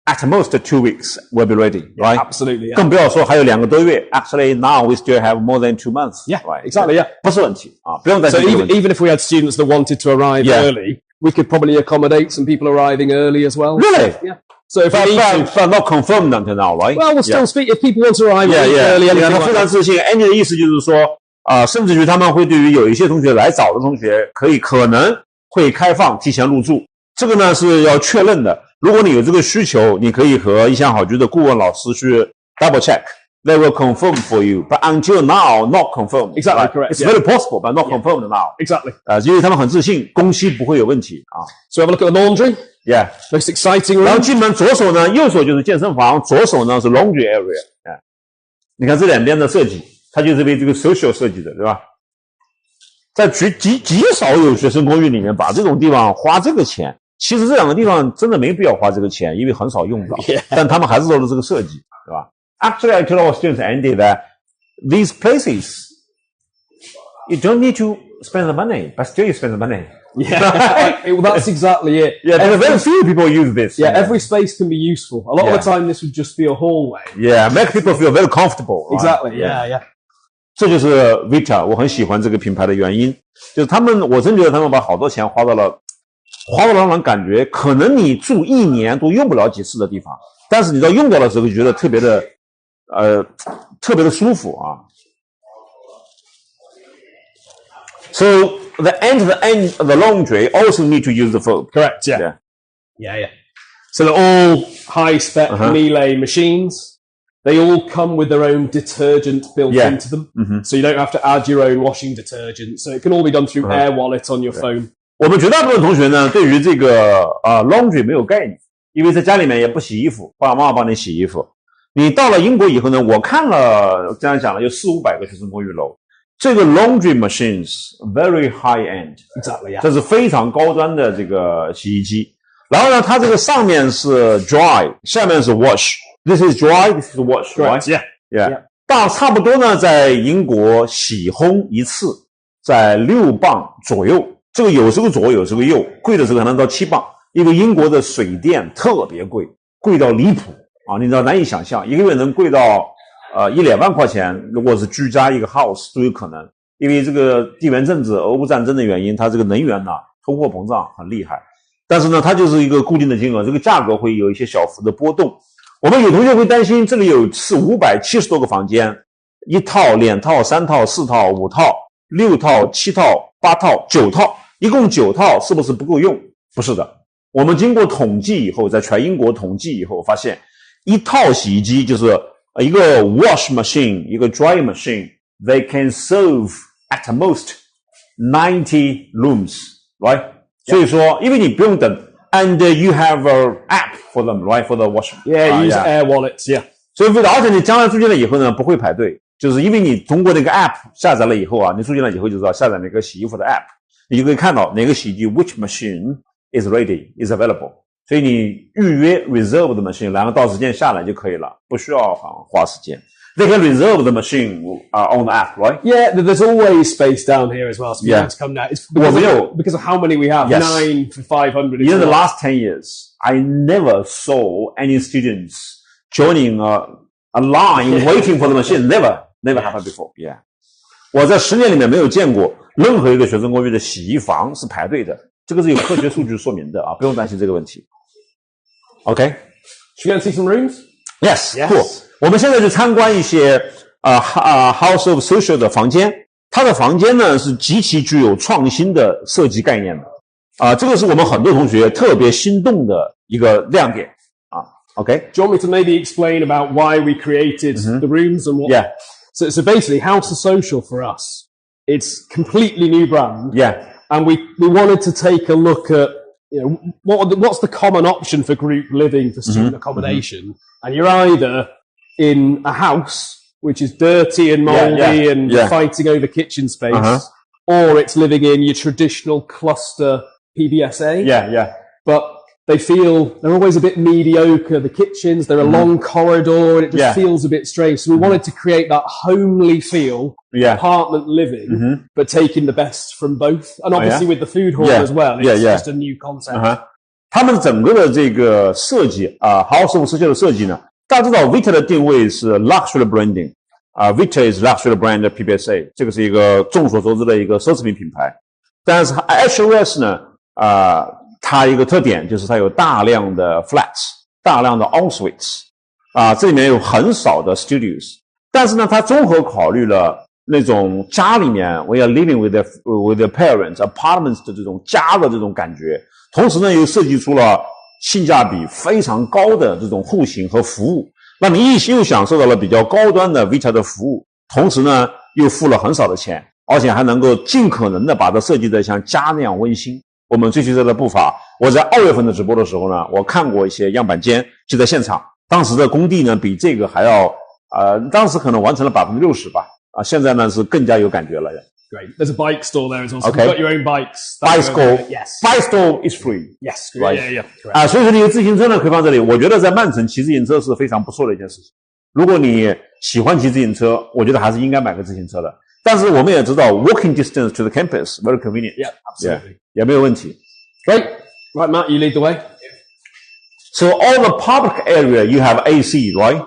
at most 2 weeks will be ready, right? Absolutely. Yeah. 更不要说还有2个多月。Actually, now we still have more than 2 months. Yeah, right? exactly. Yeah. 不是问题不用担 So 心这个问题。 even if we had students that wanted to arrive early, we could probably accommodate some people arriving early as well. Really? Yeah. So if we need to, But not confirmed until now, right? well, we'll still speak if people want to arrive early. 你看 Anything 他 like 非 that. 常自信。Andy 的意思就是说甚至于他们会对于有一些同学来早的同学，可能会开放提前入住。这个呢是要确认的。如果你有这个需求，你可以和一向好居的顾问老师去 double check。they will confirm for you. But until now, not confirmed. Exactly, right? correct. It's very possible, but not confirmed now. Exactly. 因为他们很自信，工期不会有问题啊。So have a look at the laundry. Yeah. Most exciting 然后 room. 进门左手呢，右手就是健身房，左手呢是 laundry area。你看这两边的设计，它就是为这个 social 设计的，对吧？在极少有学生公寓里面把这种地方花这个钱，其实这两个地方真的没必要花这个钱，因为很少用到，但他们还是做了这个设计，对吧 ？Actually, I told our students Andy that these places you don't need to spend the money, but still you spend the money. Yeah, well, that's exactly it. Yeah, and very few people use this. Yeah, every space can be useful. A lot of the time, this would just be a hallway. Yeah, make people feel very comfortable. Exactly. Right? Yeah. 这就是 Vita， 我很喜欢这个品牌的原因，就是他们，我真觉得他们把好多钱花到了让人感觉可能你住1年都用不了几次的地方，但是你到用到的时候就觉得特别的舒服啊。So the laundry also need to use the foam. Correct. Yeah. So they're all high-spec Miele machines. They all come with their own detergent built into them. So you don't have to add your own washing detergent. So it can all be done through Air Wallet on your phone. 我们绝大部分同学呢，对于这个laundry 没有概念，因为在家里面也不洗衣服，爸爸妈妈帮你洗衣服。你到了英国以后呢，我看了这样讲了，有400-500个学生公寓楼，这个 laundry machines very high end， Exactly. 这是非常高端的这个洗衣机。然后呢，它这个上面是 dry， 下面是 wash。This is dry, this is wash, right? Yeah. 差不多呢，在英国洗烘一次在6磅左右，这个有时候左有时候右，贵的时候可能到7磅，因为英国的水电特别贵，贵到离谱啊！你知道难以想象，一个月能贵到1-2万块钱，如果是居家一个 house 都有可能，因为这个地缘政治、俄乌战争的原因，它这个能源呢通货膨胀很厉害，但是呢，它就是一个固定的金额，这个价格会有一些小幅的波动。我们有同学会担心，这里有570多个房间，1套、2套、3套、4套、5套、6套、7套、8套、9套，一共9套，是不是不够用？不是的，我们经过统计以后，在全英国统计以后，发现一套洗衣机就是一个 wash machine， 一个 dry machine，they can serve at most 90 rooms， right？ 所以说，因为你不用等。And you have an app for them, right? For the washing. Yeah, use Air Wallets, yeah. 所以而且你将来住进来以后呢，不会排队，就是因为你通过那个 app 下载了以后啊，你住进来以后就知道下载哪个洗衣服的 app， 你就可以看到哪个洗衣机 which machine is ready, is available。所以你预约 reserve the machine， 然后到时间下来就可以了，不需要花时间。They can reserve the machine on the app, right? Yeah, there's always space down here as well. So you have to come down. It's because of how many we have. Yes. 9 for 500. In the last 10 years, I never saw any students joining a line waiting for the machine. Never happened before. Yeah. 我在10年里面没有见过任何一个学生公寓的洗衣房是排队的，这个是有科学数据说明的啊，不用担心这个问题。Okay? Should we go and see some rooms? Yes, cool. 我们现在去参观一些House of Social 的房间，它的房间呢是极其具有创新的设计概念的这个是我们很多同学特别心动的一个亮点Okay? Do you want me to maybe explain about why we created the rooms and what? Yeah. So basically, House of Social for us, it's completely new brand. Yeah. And we wanted to take a look at what's the common option for group living for student accommodation, and you're either in a house which is dirty and moldy and fighting over kitchen space, or it's living in your traditional cluster PBSA. Yeah. But they're always a bit mediocre. The kitchens, they're a long corridor, and it just feels a bit strange. So we wanted to create that homely feel, apartment living, but taking the best from both. And obviously with the food hall as well, it's just a new concept. 他们整个的这个设计House of Social 的设计呢，大家知道 Vita 的定位是 luxury branding Vita is luxury brand PBSA， 这个是一个众所周知的一个奢侈品品牌。但是 HOS 呢它一个特点就是它有大量的 flats， 大量的 ensuites 这里面有很少的 studios， 但是呢它综合考虑了那种家里面 we are living with the parents apartments 的这种家的这种感觉，同时呢又设计出了性价比非常高的这种户型和服务，那你又享受到了比较高端的 Vita 的服务，同时呢又付了很少的钱，而且还能够尽可能的把它设计得像家那样温馨。我们追求这个步伐。我在2月份的直播的时候呢，我看过一些样板间，就在现场，当时的工地呢比这个还要当时可能完成了60%吧，现在呢是更加有感觉了。Great. There's a bike store there as well. So Okay. you've got your own bikes. Bicycle, Yes. Bike store is free. Yes. Right. Yeah. Correct. 所以说你有自行车呢可以放这里。我觉得在曼城骑自行车是非常不错的一件事情。如果你喜欢骑自行车，我觉得还是应该买个自行车的。但是我们也知道 walking distance to the campus very convenient. Yeah, absolutely. Yeah, 也没有问题。Great. Right, Matt, you lead the way. So all the public area you have AC, right?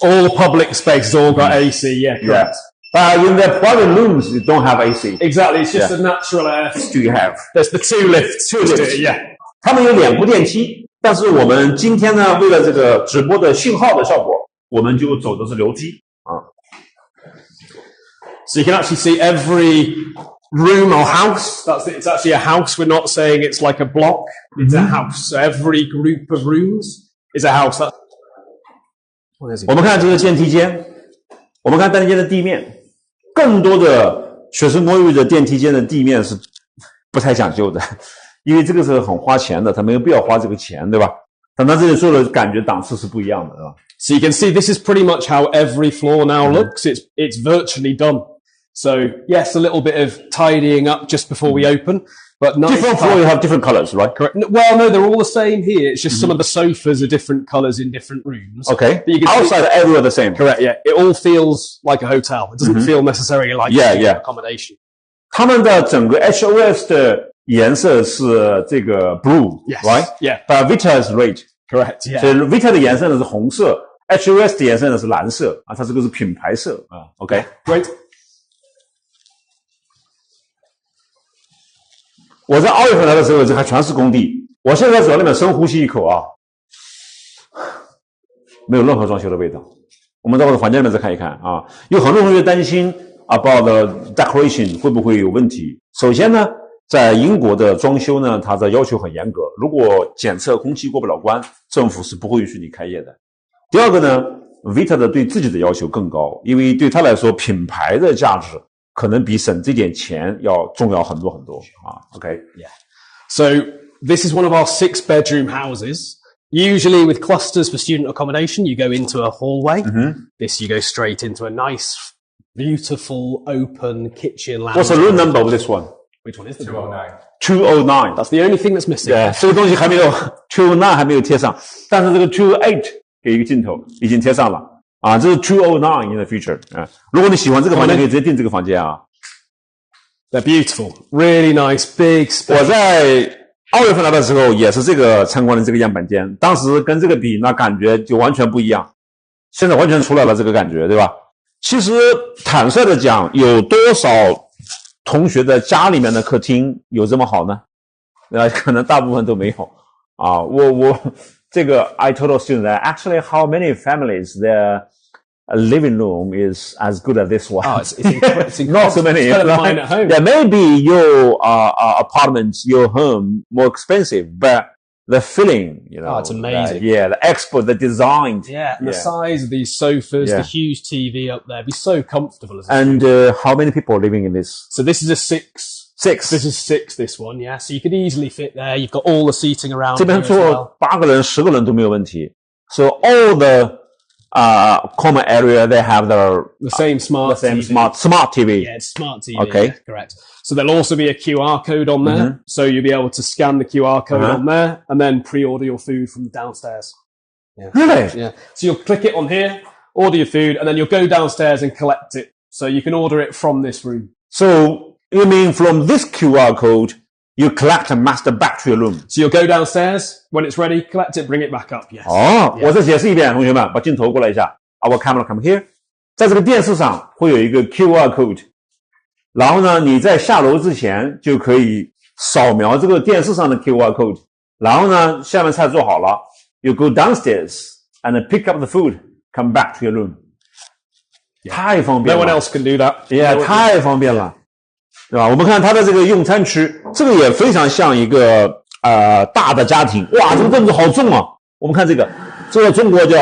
All the public spaces all got AC. Yeah, correct. But in the private rooms you don't have AC. Exactly. It's just a natural air. Do you have? There's the two lifts. Two lifts. Yeah. 他们有2部电梯，但是我们今天呢，为了这个直播的信号的效果，我们就走的是楼梯啊。So you can actually see every room or house. It's actually a house. We're not saying it's like a block. It's a house. So every group of rooms is a house. 我们看这个电梯间，我们看电梯间的地面，更多的学生公寓的电梯间的地面是不太讲究的，因为这个是很花钱的，他没有必要花这个钱，对吧？但他这里做的感觉档次是不一样的，是吧？ So you can see this is pretty much how every floor now looks. It's virtually done. So yes, a little bit of tidying up just before we open, but nice. Different floor you have different colors, right? Correct. Well, no, they're all the same here. It's just some of the sofas are different colors in different rooms. Okay. But you can Outside everywhere the same. Correct. Yeah, it all feels like a hotel. It doesn't feel necessarily like accommodation. 他们的整个 HOS 的颜色是这个 blue, Yes. right? Yeah. But Vita is red. Correct. Yeah. 所以 Vita 的颜色呢是红色 ，HOS 的颜色呢是蓝色啊，它这个是品牌色啊。OK， Great. 我在2月份来的时候，这还全是工地。我现在走到那边深呼吸一口啊，没有任何装修的味道。我们在我的房间里面再看一看啊，有很多同学担心 about the decoration 会不会有问题。首先呢，在英国的装修呢，它的要求很严格，如果检测空气过不了关，政府是不会允许你开业的。第二个呢 ，Vita 的对自己的要求更高，因为对他来说，品牌的价值可能比省这点钱要重要很多很多啊。OK， Yeah. So this is one of our 6-bedroom houses. Usually with clusters for student accommodation, you go into a hallway. This you go straight into a nice, beautiful, open kitchen lounge. What's the room number of this one? Which one is the 209. 209. That's the only thing that's missing. 对，这个东西还没有209还没有贴上，但是这个208给一个镜头已经贴上了啊，这是209 in the future 啊。如果你喜欢这个房间，可以直接订这个房间啊。They're beautiful. Really nice, big space. 我在2月份来的时候也是这个参观的这个样板间，当时跟这个比，那感觉就完全不一样。现在完全出来了这个感觉，对吧？其实坦率的讲，有多少同学的家里面的客厅有这么好呢？可能大部分都没有啊。我这个 I told a student that actually how many families their living room is as good as this one. Oh, it's incredible. Not so many. It's better than mine at home. Yeah, maybe your apartments, your home more expensive, but the feeling, you know. Oh, it's amazing. The expert, the design. Yeah, and the size of these sofas, the huge TV up there, it'd be so comfortable. And how many people are living in this? So this is a 6. 6. This is 6, this one, yeah. So you could easily fit there. You've got all the seating around 这边 here as well. 坐8个人、10个人都没有问题。So all the common area, they have the same smart TV. smart TV. Yeah, it's smart TV. Okay. Yeah, correct. So there'll also be a QR code on there. So you'll be able to scan the QR code on there and then pre-order your food from downstairs. Yeah. Really? Yeah. So you'll click it on here, order your food, and then you'll go downstairs and collect it. So you can order it from this room. So you mean from this QR code, you collect and master back to your room? So you'll go downstairs, when it's ready, collect it, bring it back up. Yes. 我再解释一遍，同学们，把镜头过来一下。Our camera come here. 在这个电视上会有一个 QR code， 然后呢，你在下楼之前就可以扫描这个电视上的 QR code， 然后呢，下面菜做好了 ，you go downstairs and pick up the food, come back to your room. 太方便了。 No one else can do that. Yeah, 太方便了，对吧？我们看它的这个用餐区，这个也非常像一个大的家庭。哇，这个凳子好重啊！我们看这个，这个中国叫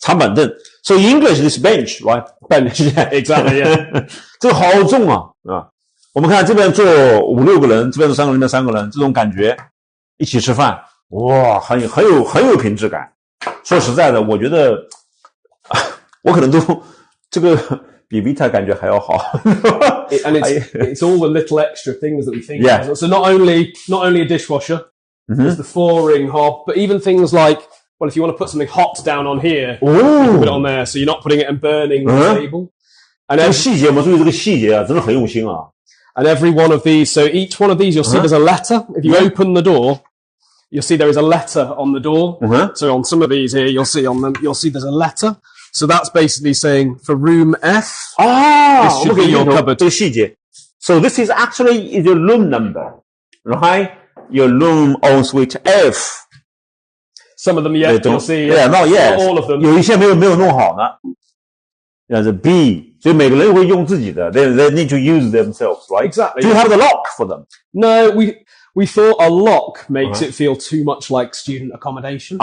长板凳。So in English, this bench, right? Bench, yeah, exactly, yeah. 这个好重啊，啊！我们看这边坐5-6个人，这边坐3个人，那边3个人，这种感觉，一起吃饭，哇，很有品质感。说实在的，我觉得我可能都这个比 Vita 感觉还要好。And it's all the little extra things that we think Yeah. of. So not only a dishwasher, there's the 4-ring hob, but even things like, well, if you want to put something hot down on here, you can put it on there, so you're not putting it and burning the table. And 这个细节，我们注意这个细节啊，真的很用心啊。And every one of these, so each one of these, you'll see there's a letter. If you open the door, you'll see there is a letter on the door. So on some of these here, you'll see there's a letter. So that's basically saying for room F, this should be your cupboard. 这个细节。So this is actually your room number, right? Your room on suite F. Some of them, yeah, you'll see. Yeah, not yet. Not all of them. 有一些没有弄好呢。那是 B， 所以每个人会用自己的。They need to use themselves, right? Exactly. Do you have the lock for them? No, we thought a lock makes it feel too much like student accommodation.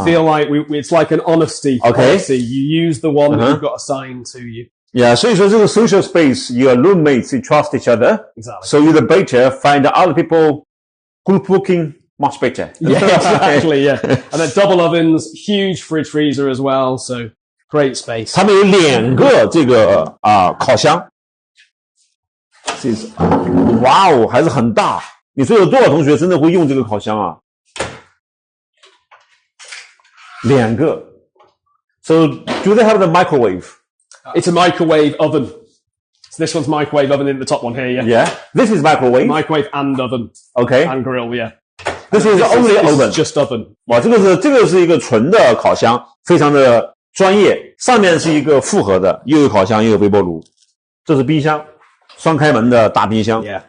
Feel like it's like an honesty policy. You use the one that you've got assigned to you. Yeah, 所以说这个 social space, your roommates, you trust each other. Exactly. So you better find other people group booking much better. Yeah, exactly, yeah. And then double ovens, huge fridge freezer as well, so great space. 他们有2个这个烤箱。哇哦，还是很大。你说有多少同学真的会用这个烤箱啊？2个。So do they have the microwave? It's a microwave oven. So this one's microwave oven in the top one here, yeah. Yeah. This is microwave. Microwave and oven. Okay. And grill, yeah. This is only This oven. is just oven. 哇，这个是一个纯的烤箱，非常的专业。上面是一个复合的，又有烤箱又有微波炉。这是冰箱，双开门的大冰箱。Yeah.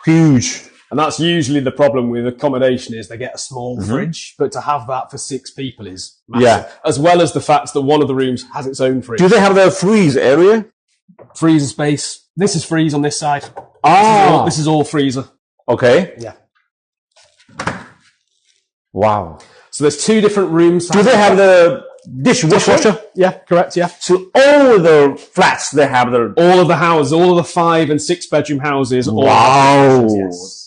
Huge. And that's usually the problem with accommodation is they get a small fridge, but to have that for 6 people is massive. Yeah. As well as the fact that one of the rooms has its own fridge. Do they have the freeze area? Freezer space. This is freeze on this side. This is all freezer. Okay. Yeah. Wow. So there's 2 different rooms. Do they have the dishwasher? Yeah, correct, yeah. So all the flats, they have the... All of the houses, all of the 5 and 6 bedroom houses. All Wow. have yes.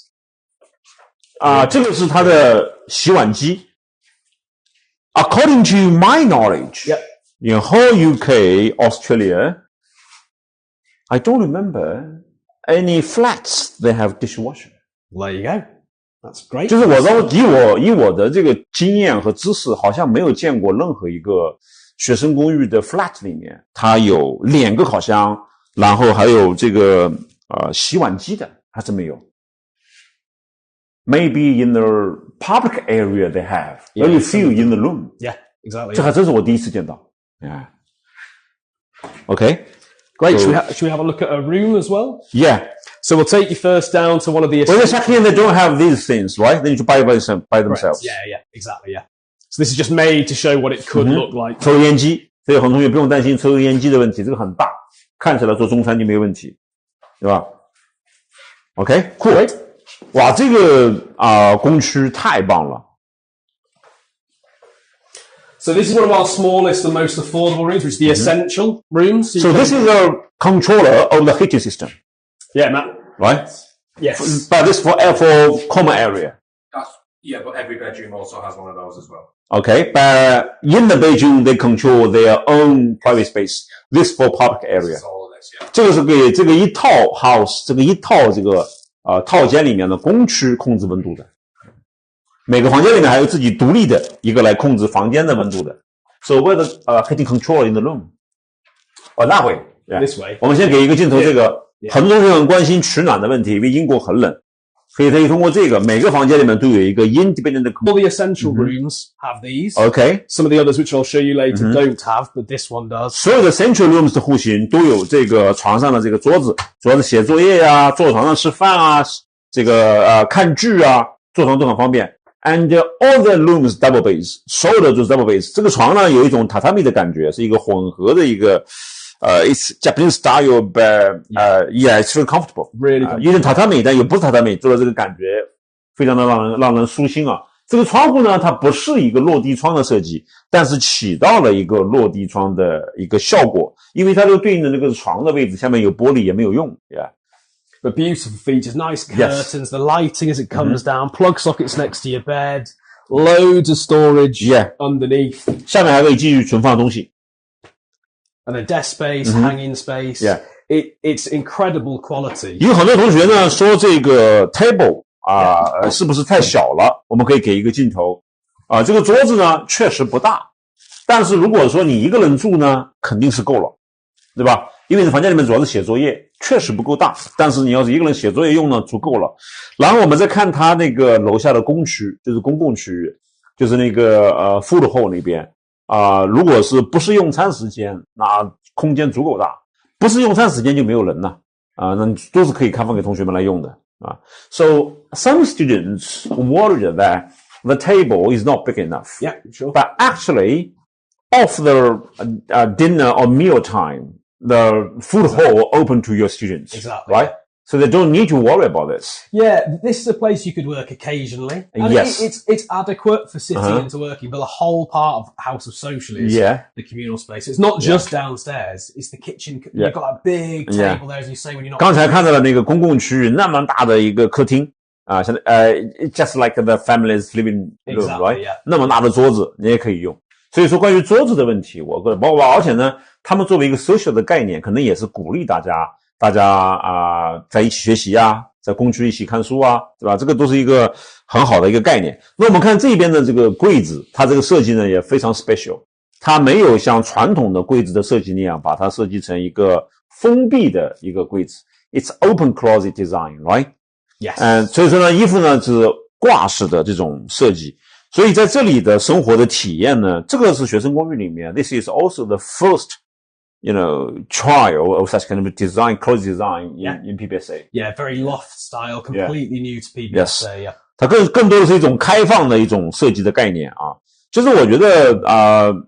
这个是它的洗碗机。According to my knowledge, Yep. in whole UK, Australia, I don't remember any flats they have dishwasher. Well, there you go. That's great. 就是以我的这个经验和知识，好像没有见过任何一个学生公寓的 flat 里面，它有2个烤箱，然后还有这个洗碗机的，还真没有。Maybe in the public area they have, only few in the room. Yeah, exactly. 这还真是我第一次见到。Yeah. Okay. Great. So- Should we have a look at a room as well? Yeah. So we'll take you first down to one of the... Well, the second they don't have these things, right? They need to buy themselves. Yeah, exactly, yeah. So this is just made to show what it could look like. 抽油烟机，所以很多同学不用担心抽油烟机的问题，这个很大，看起来做中餐就没有问题，对吧 ？OK， cool。哇，这个工区太棒了。So this is one of our smallest and most affordable rooms, which is the essential rooms. So this is a controller of the heating system, Yeah, Matt. right? Yes. But this for common area. Yeah, but every bedroom also has one of those as well. Okay, but in the bedroom they control their own private space. This for public area. It's all of this, yeah. 这个是给这个一套 house， 这个一套这个套间里面的公区控制温度的。每个房间里面还有自己独立的一个来控制房间的温度的。So where the heating control in the room? Oh, that way. Yeah. This way. 我们先给一个镜头，这个很多同学很关心取暖的问题，因为英国很冷，所以可以通过这个，每个房间里面都有一个 independent All the essential rooms have these. OK， Some of the others, which I'll show you later, don't have, but this one does. 所有的 central rooms 的户型都有这个床上的这个桌子，主要是写作业呀、坐床上吃饭啊，这个看剧啊，坐床都很方便。And all the rooms double base， 所有的都是 double base。这个床呢有一种榻榻米的感觉，是一个混合的一个it's Japanese style, but yeah, it's very comfortable. Really comfortable. 有点榻榻米，但又不是榻榻米，做的这个感觉非常的让人舒心啊。这个窗户呢，它不是一个落地窗的设计，但是起到了一个落地窗的一个效果，因为它就对应的那个床的位置下面有玻璃也没有用 ，yeah. But beautiful features, nice curtains, the lighting as it comes down, plug sockets next to your bed, loads of storage underneath. 下面还可以继续存放东西。And then desk space, hanging space. Yeah. It's incredible quality. 有很多同学呢说这个 table 是不是太小了？我们可以给一个镜头这个桌子呢确实不大，但是如果说你一个人住呢，肯定是够了，对吧？因为房间里面主要是写作业，确实不够大，但是你要是一个人写作业用呢，足够了。然后我们再看他那个楼下的公区，就是公共区域，就是那个food hall 那边如果是不是用餐时间，那空间足够大，不是用餐时间就没有人了那都是可以开放给同学们来用的So some students worried that the table is not big enough. Yeah, sure. But actually, off the dinner or meal time, the food hall open to your students. Exactly. Right? So they don't need to worry about this. Yeah, this is a place you could work occasionally. And Yes. It's adequate for sitting and to working, but the whole part of House of Social is the communal space. It's not just downstairs, it's the kitchen. You've got a big table there, as you say, when you're not... 刚才看到了那个公共区域那么大的一个客厅像just like the family's living room, Exactly, right? yeah. 那么大的桌子你也可以用。所以说关于桌子的问题，我个人包括而且呢，他们作为一个 social 的概念，可能也是鼓励大家在一起学习在公区一起看书对吧？这个都是一个很好的一个概念。那我们看这边的这个柜子，它这个设计呢也非常 special， 它没有像传统的柜子的设计那样把它设计成一个封闭的一个柜子。It's open closet design, right? Yes. 所以说呢，衣服呢是挂式的这种设计。所以在这里的生活的体验呢，这个是学生公寓里面 This is also the first trial of such kind of design, closet design in PBSA. Yeah, very loft style, completely new to PBSA. Yes. Yeah. 它更多的是一种开放的一种设计的概念就是我觉得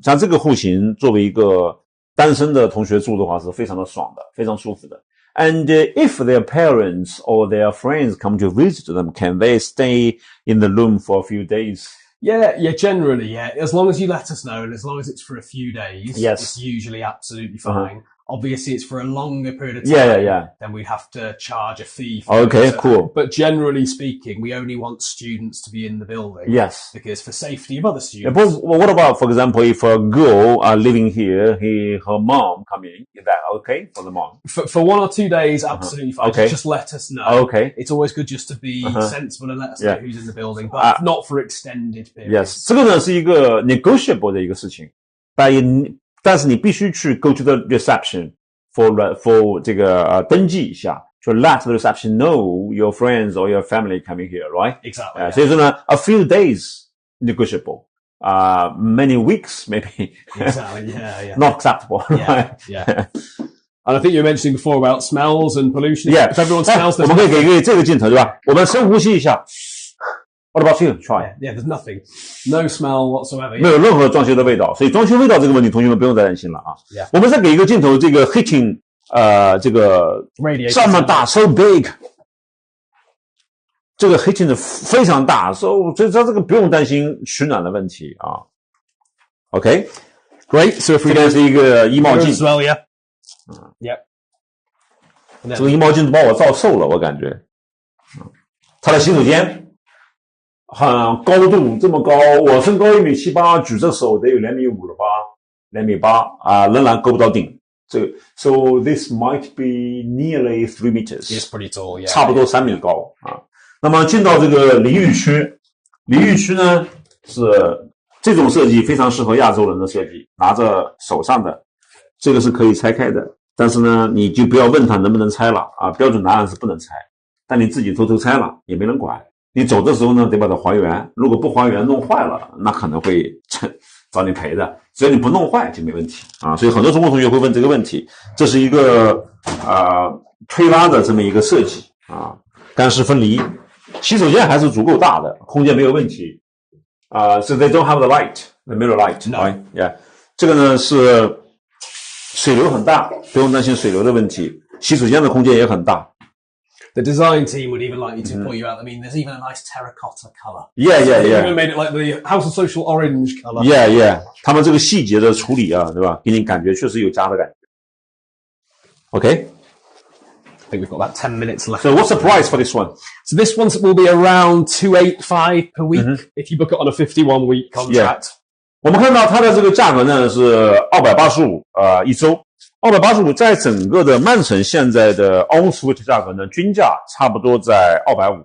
像这个户型作为一个单身的同学住的话是非常的爽的，非常舒服的。And if their parents or their friends come to visit them, can they stay in the room for a few days? Yeah, generally, yeah. As long as you let us know and as long as it's for a few days, it's usually absolutely fine. Obviously, it's for a longer period of time. Then we have to charge a fee for it. Cool. But generally speaking, we only want students to be in the building. Yes. Because for safety of other students. But what about, for example, if a girl living here, her mom come in, is that okay for the mom? For 1 or 2 days, absolutely fine. Okay. Just let us know. Okay. It's always good just to be sensible and let us know who's in the building, but not for extended periods. Yes. 这个呢是一个 negotiable 的一个事情，但是你必须去 go to the reception for 这个登记一下，就 let the reception know your friends or your family coming here, right? Exactly. 所以说呢 a few days negotiable, many weeks maybe. Exactly. Yeah. Not acceptable. Yeah. And I think you were mentioning before about smells and pollution. Yeah. If everyone smells, 我们可以给一个这个镜头对吧？我们深呼吸一下。What about you? Try. Yeah, there's nothing. No smell whatsoever. 没有任何装修的味道，所以装修味道这个问题，同学们不用再担心了Yeah. 我们再给一个镜头，这个 heating， 这个 Radiator 这么大 ，so big， 这个 heating 的非常大，所以这个不用担心取暖的问题OK, great. So if 这 we 边是一个衣帽镜 as，well, yeah. Yep. 这个衣帽镜都把我照瘦了，我感觉。它的洗手间。高度这么高，我身高1.78米，举着手得有2.5米了吧，2.8米仍然够不到顶。So this might be nearly 3 meters. It's pretty tall, yeah. 差不多3米高那么进到这个淋浴区，淋浴区呢是这种设计非常适合亚洲人的设计，拿着手上的，这个是可以拆开的，但是呢你就不要问他能不能拆了标准答案是不能拆，但你自己偷偷拆了也没人管。你走的时候呢，得把它还原。如果不还原，弄坏了，那可能会找你赔的。只要你不弄坏就没问题所以很多中国同学会问这个问题。这是一个推拉的这么一个设计干湿分离。洗手间还是足够大的，空间没有问题So they don't have the light, the mirror light. No. Right? Yeah. 这个呢是水流很大，不用担心水流的问题。洗手间的空间也很大。The design team would even like you to point you out. I mean, there's even a nice terracotta color. Yeah, yeah, They yeah. even made it like the House of Social orange color. Yeah, yeah. 他们这个细节的处理啊，对吧？给你感觉确实有家的感觉。Okay. I think we've got about 10 minutes left. So what's the price for this one? So this one will be around 285 per week if you book it on a 51-week contract. 我们看到它的这个价格呢是285一周，285在整个的曼城现在的 on suite 价格呢均价差不多在250。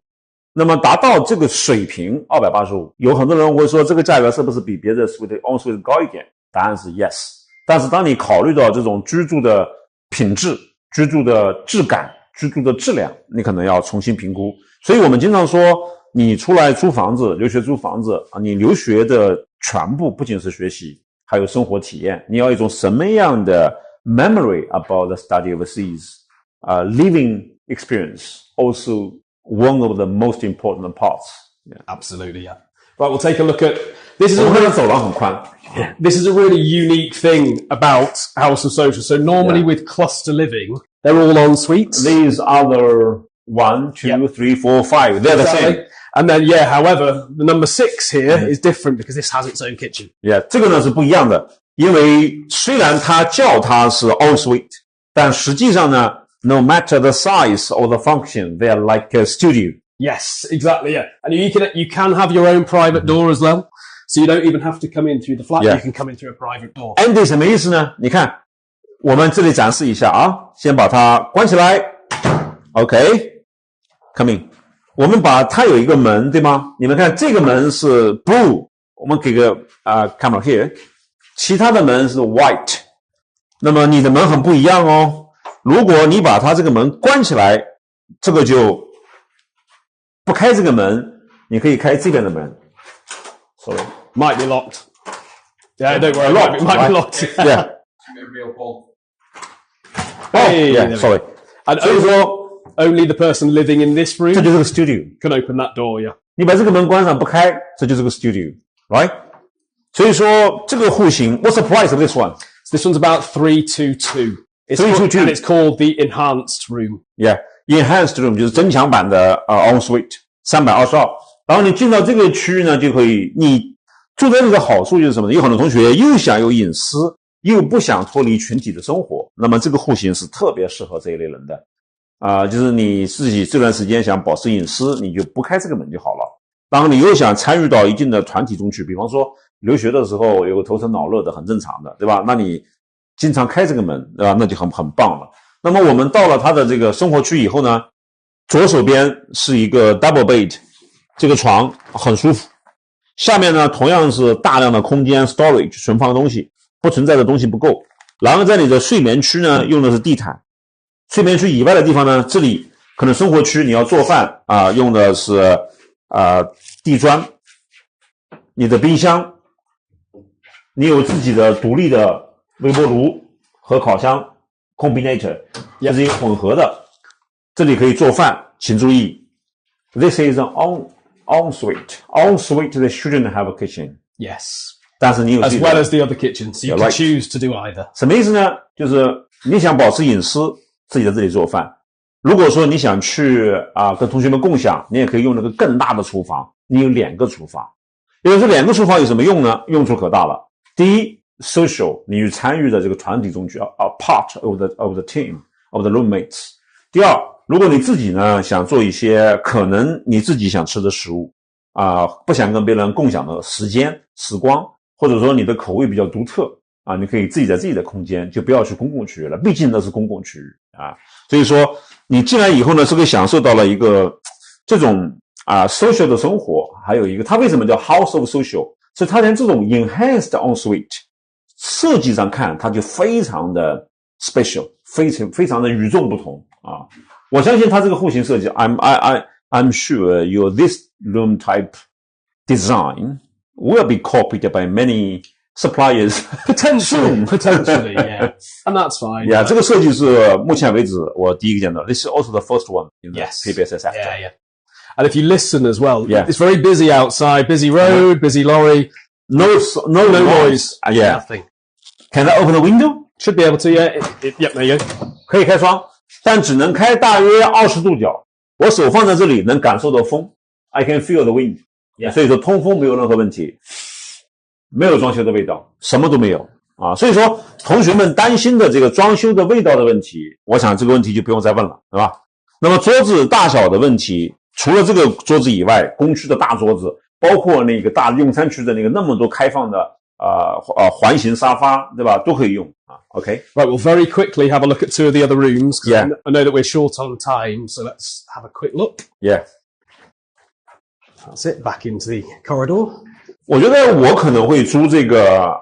那么达到这个水平285，有很多人会说这个价格是不是比别的 suite on suite 高一点？答案是 yes。但是当你考虑到这种居住的品质、居住的质感、居住的质量，你可能要重新评估。所以我们经常说，你出来租房子、留学租房子啊，你留学的全部不仅是学习，还有生活体验。你要一种什么样的 memory about the study overseas? Living experience also one of the most important parts. Yeah, absolutely. Yeah. Right, we'll take a look at this. This is a really unique thing about House of Social. So normally with cluster living, they're all en suites. These other 1, 2, 3, 4, 5, they're the same. And then, however, the number 6 here is different because this has its own kitchen. Yeah, 这个呢是不一样的，因为虽然它叫它是 en suite，但实际上呢 no matter the size or the function, they are like a studio. Yes, exactly, yeah. And you can have your own private door as well. So you don't even have to come in through the flat, you can come in through a private door. Andy 什么意思呢？你看，我们这里展示一下啊，先把它关起来。OK, come in. 我们把它有一个门，对吗？你们看这个门是 blue， 我们给个camera here， 其他的门是 white。那么你的门很不一样哦。如果你把它这个门关起来，这个就不开这个门，你可以开这边的门。Sorry, might be locked. Yeah, don't worry, it might be locked. Yeah. Real Paul. Oh, yeah, sorry. And only the person living in this room 这就是个 studio can open that door, yeah. 你把这个门关上不开，这就是个 studio, right? 所以说这个户型 ，What's the price of this one? So this one's about 322. 322 and it's called the enhanced room. Yeah, enhanced room 就是增强版的en suite 322。然后你进到这个区域呢，就可以你住在这个好处就是什么呢？有很多同学又想有隐私，又不想脱离群体的生活，那么这个户型是特别适合这一类人的。就是你自己这段时间想保持隐私，你就不开这个门就好了。当你又想参与到一定的团体中去，比方说留学的时候有个头疼脑热的很正常的，对吧？那你经常开这个门，对吧？那就很棒了。那么我们到了它的这个生活区以后呢，左手边是一个 double bed， 这个床很舒服。下面呢同样是大量的空间 storage 存放东西，不存在的东西不够。然后在你的睡眠区呢用的是地毯。睡眠区以外的地方呢，这里可能生活区你要做饭用的是地砖。你的冰箱，你有自己的独立的微波炉和烤箱 combinator， 这是一个混合的，这里可以做饭。请注意 ，this is an en suite. En suite they shouldn't have a kitchen. Yes. 但是你有 as well as the other kitchen, so you can choose to do either. 什么意思呢？就是你想保持隐私，自己在这里做饭。如果说你想去跟同学们共享，你也可以用那个更大的厨房，你有2个厨房。也就是2个厨房有什么用呢？用处可大了。第一 ，social， 你参与的这个团体中去part of the team of the roommates。第二，如果你自己呢想做一些可能你自己想吃的食物不想跟别人共享的时光，或者说你的口味比较独特你可以自己在自己的空间，就不要去公共区域了，毕竟那是公共区域所以说你进来以后呢，是可以享受到了一个这种social 的生活，还有一个它为什么叫 House of Social， 所以它连这种 enhanced en suite 设计上看，它就非常的 special， 非常的与众不同我相信它这个户型设计 I'm sure your this room type design will be copied by many suppliers. Potentially, yeah. And that's fine. Yeah, 这个设计是目前为止我第一个见到。This is also the first one in the PBSS sector. Yeah. And if you listen as well, it's very busy outside, busy road, busy lorry. No noise. Yeah. Nothing. Can I open the window? Should be able to, yeah. Yep, there you go. 可以开窗，但只能开大约20度角。我手放在这里能感受到风 ，I can feel the wind， 所以说通风没有任何问题，没有装修的味道，什么都没有啊。所以说同学们担心的这个装修的味道的问题，我想这个问题就不用再问了，对吧？那么桌子大小的问题，除了这个桌子以外，工区的大桌子，包括那个大用餐区的那个那么多开放的环形沙发，对吧？都可以用啊。OK， Right, we'll very quickly have a look at two of the other rooms. Yeah. I know that we're short on time, so let's have a quick look. Yeah， That's it. Back into the corridor. 我觉得我可能会租这个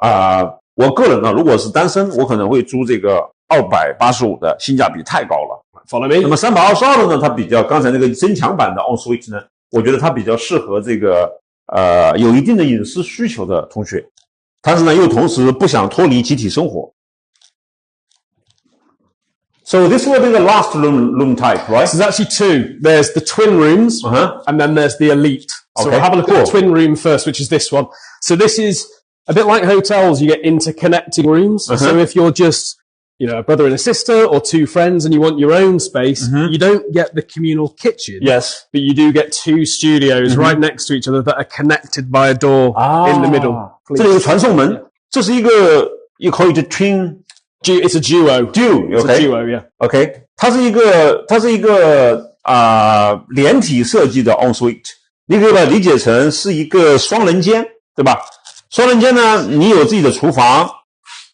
我个人呢，如果是单身，我可能会租这个285的，性价比太高了。Follow me. 那么322的呢，它比较刚才那个增强版的 ensuite 呢，我觉得它比较适合这个有一定的隐私需求的同学，但是呢又同时不想脱离集体生活。So this will be the last room type, right? So there's actually two. There's the twin rooms, and then there's the elite. So Okay, we'll have a look cool. at the twin room first, which is this one. So this is a bit like hotels. You get interconnecting rooms. So if you're just, a brother and a sister or two friends and you want your own space, you don't get the communal kitchen. Yes. But you do get two studios right next to each other that are connected by a door in the middle. 这里有传送门，这是一个 you call it a twin It's a duo. duo, It's okay? a duo, yeah. OK， 它是一个连体设计的 ensuite， 你可以把它理解成是一个双人间，对吧？双人间呢，你有自己的厨房，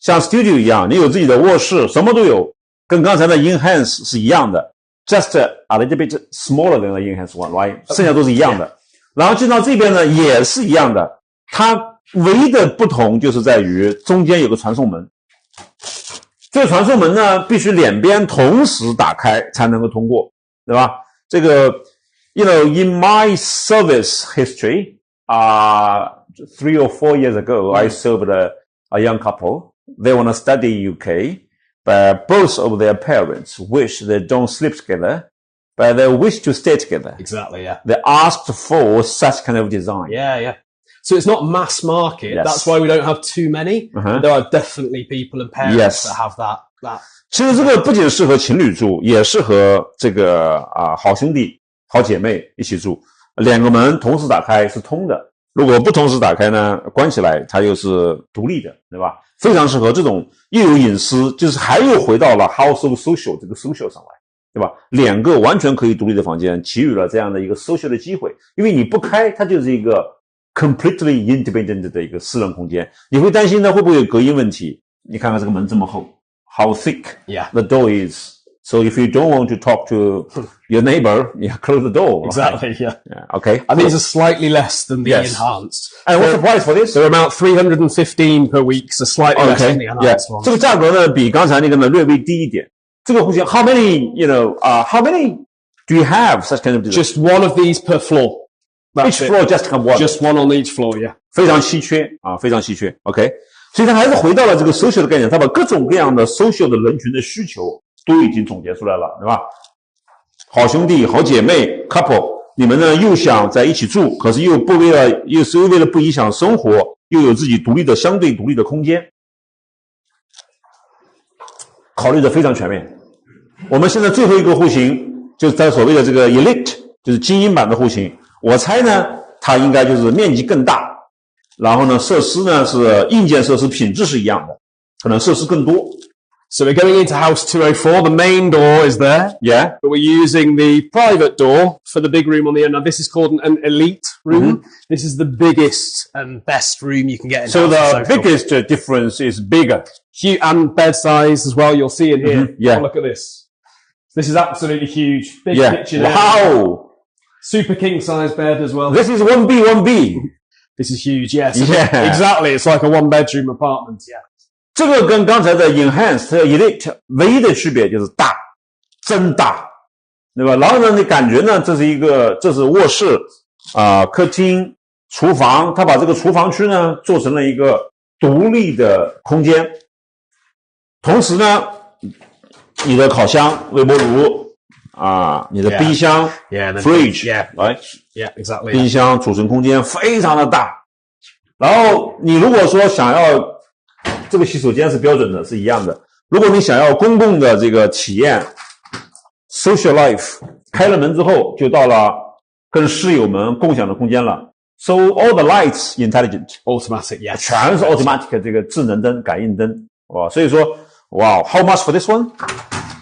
像 studio 一样，你有自己的卧室，什么都有，跟刚才的 enhance 是一样的 ，just a little bit smaller than the enhance one, right？ 剩下都是一样的。然后进到这边呢，也是一样的，它唯一的不同就是在于中间有个传送门。这个传送门呢，必须两边同时打开才能够通过，对吧？这个 in my service history, 3 or 4 years ago, I served a young couple. They want to study UK, but both of their parents wish they don't sleep together, but they wish to stay together. Exactly, yeah. They asked for such kind of design. Yeah, yeah. So it's not mass market. Yes. That's why we don't have too many. There are definitely people and parents Yes. that have that. 其实这个不仅适合情侣住，也适合这个好兄弟、好姐妹一起住。两个门同时打开是通的，如果不同时打开呢，关起来它又是独立的，对吧？非常适合这种又有隐私，就是还又回到了 house of social 这个 social 上来，对吧？两个完全可以独立的房间，给予了这样的一个 social 的机会，因为你不开，它就是一个 completely independent 的一个私人空间。你会担心呢会不会有隔音问题？你看看这个门这么厚。How thick the door is. So if you don't want to talk to your neighbor, close the door. Exactly, right? yeah. Okay. And these are slightly less than the Yes. enhanced. And what's the price for this? They're about 315 per week, so slightly less Okay. than the Yeah. enhanced one. 这个价格呢比刚才那个呢略微低一点。这个户型 how many, how many do you have such kind of design? Just one of these per floor. That's Each it. floor just have one. Just one on each floor, yeah. 非常稀缺啊，非常稀缺。OK， 所以它还是回到了这个 social 的概念，它把各种各样的 social 的人群的需求都已经总结出来了，对吧？好兄弟、好姐妹 couple， 你们呢又想在一起住，可是又是为了不影响生活，又有自己相对独立的空间，考虑的非常全面。我们现在最后一个户型就是在所谓的这个 elite， 就是精英版的户型。我猜呢，它应该就是面积更大。然后呢，设施呢是硬件设施品质是一样的，可能设施更多。So we're going into house 204. The main door is there. Yeah. But we're using the private door for the big room on the end. Now, this is called an elite room. This is the biggest and best room you can get in. So the biggest difference is bigger. Huge, and bed size as well. You'll see in here. Yeah. Oh, look at this. This is absolutely huge. Big Yeah. kitchen. Wow. Super king size bed as well. This is 1B. This is huge, yes. Yeah. Exactly. It's like a one bedroom apartment. Yeah. 这个跟刚才的 enhanced elite 唯一的区别就是大，真大，对吧？然后呢，你感觉呢，这是卧室客厅、厨房，他把这个厨房区呢做成了一个独立的空间。同时呢，你的烤箱、微波炉你的冰箱 fridge right Yeah, exactly. 冰箱储存空间非常的大。然后你如果说想要这个洗手间是标准的，是一样的。如果你想要公共的这个体验 social life 开了门之后就到了跟室友们共享的空间了。So all the lights intelligent, Automatic, yes. 全是 automatic 这个智能灯、感应灯。哇，所以说，哇 ，How much for this one?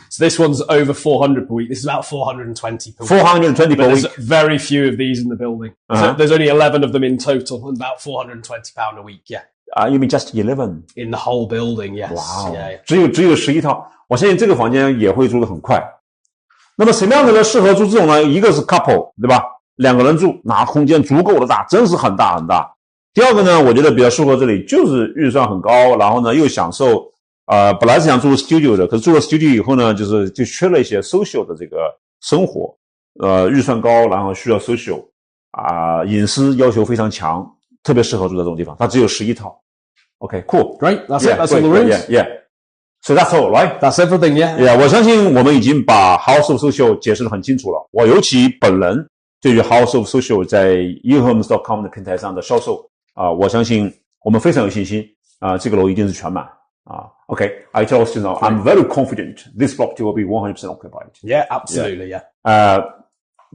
So this one's over 400 per week. This is about 420 per week. 420 per But there's week. very few of these in the building. So there's only 11 of them in total, and about £420 a week, yeah. You mean just 11? In the whole building, yes. Wow. Yeah, yeah. 只有11套，我相信这个房间也会租得很快。那么什么样的人适合住这种呢？一个是 couple， 对吧？2个人住，那空间足够的大，真是很大很大。第二个呢，我觉得比较适合这里，就是预算很高，然后呢又享受本来是想住 studio 的，可是住了 studio 以后呢，就缺了一些 social 的这个生活，预算高，然后需要 social 隐私要求非常强，特别适合住在这种地方。它只有11套。Okay, cool. Great. That's Yeah, it. That's great, all the great, rooms. Yeah. So that's all, right? That's everything, yeah. Yeah, 我相信我们已经把 House of Social 解释得很清楚了。我尤其本人对于 House of Social 在 ehomes.com 的平台上的销售我相信我们非常有信心这个楼一定是全满Okay, I tell you now, I'm very confident this property will be 100% occupied. Yeah, absolutely, yeah.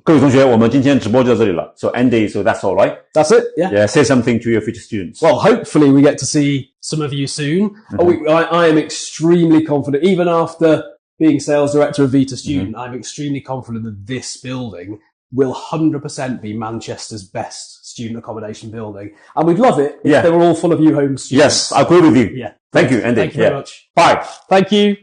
各位同学，我们今天直播就到这里了。So Andy, so that's all, right? That's it, yeah. Yeah, say something to your future students. Well, hopefully we get to see some of you soon. I am extremely confident, even after being sales director of Vita Student, I'm extremely confident that this building will 100% be Manchester's best student accommodation building. And we'd love it if they were all full of UHome students. Yes, I agree with you. Yeah. Thank you, Andy. Thank you very much. Bye. Thank you.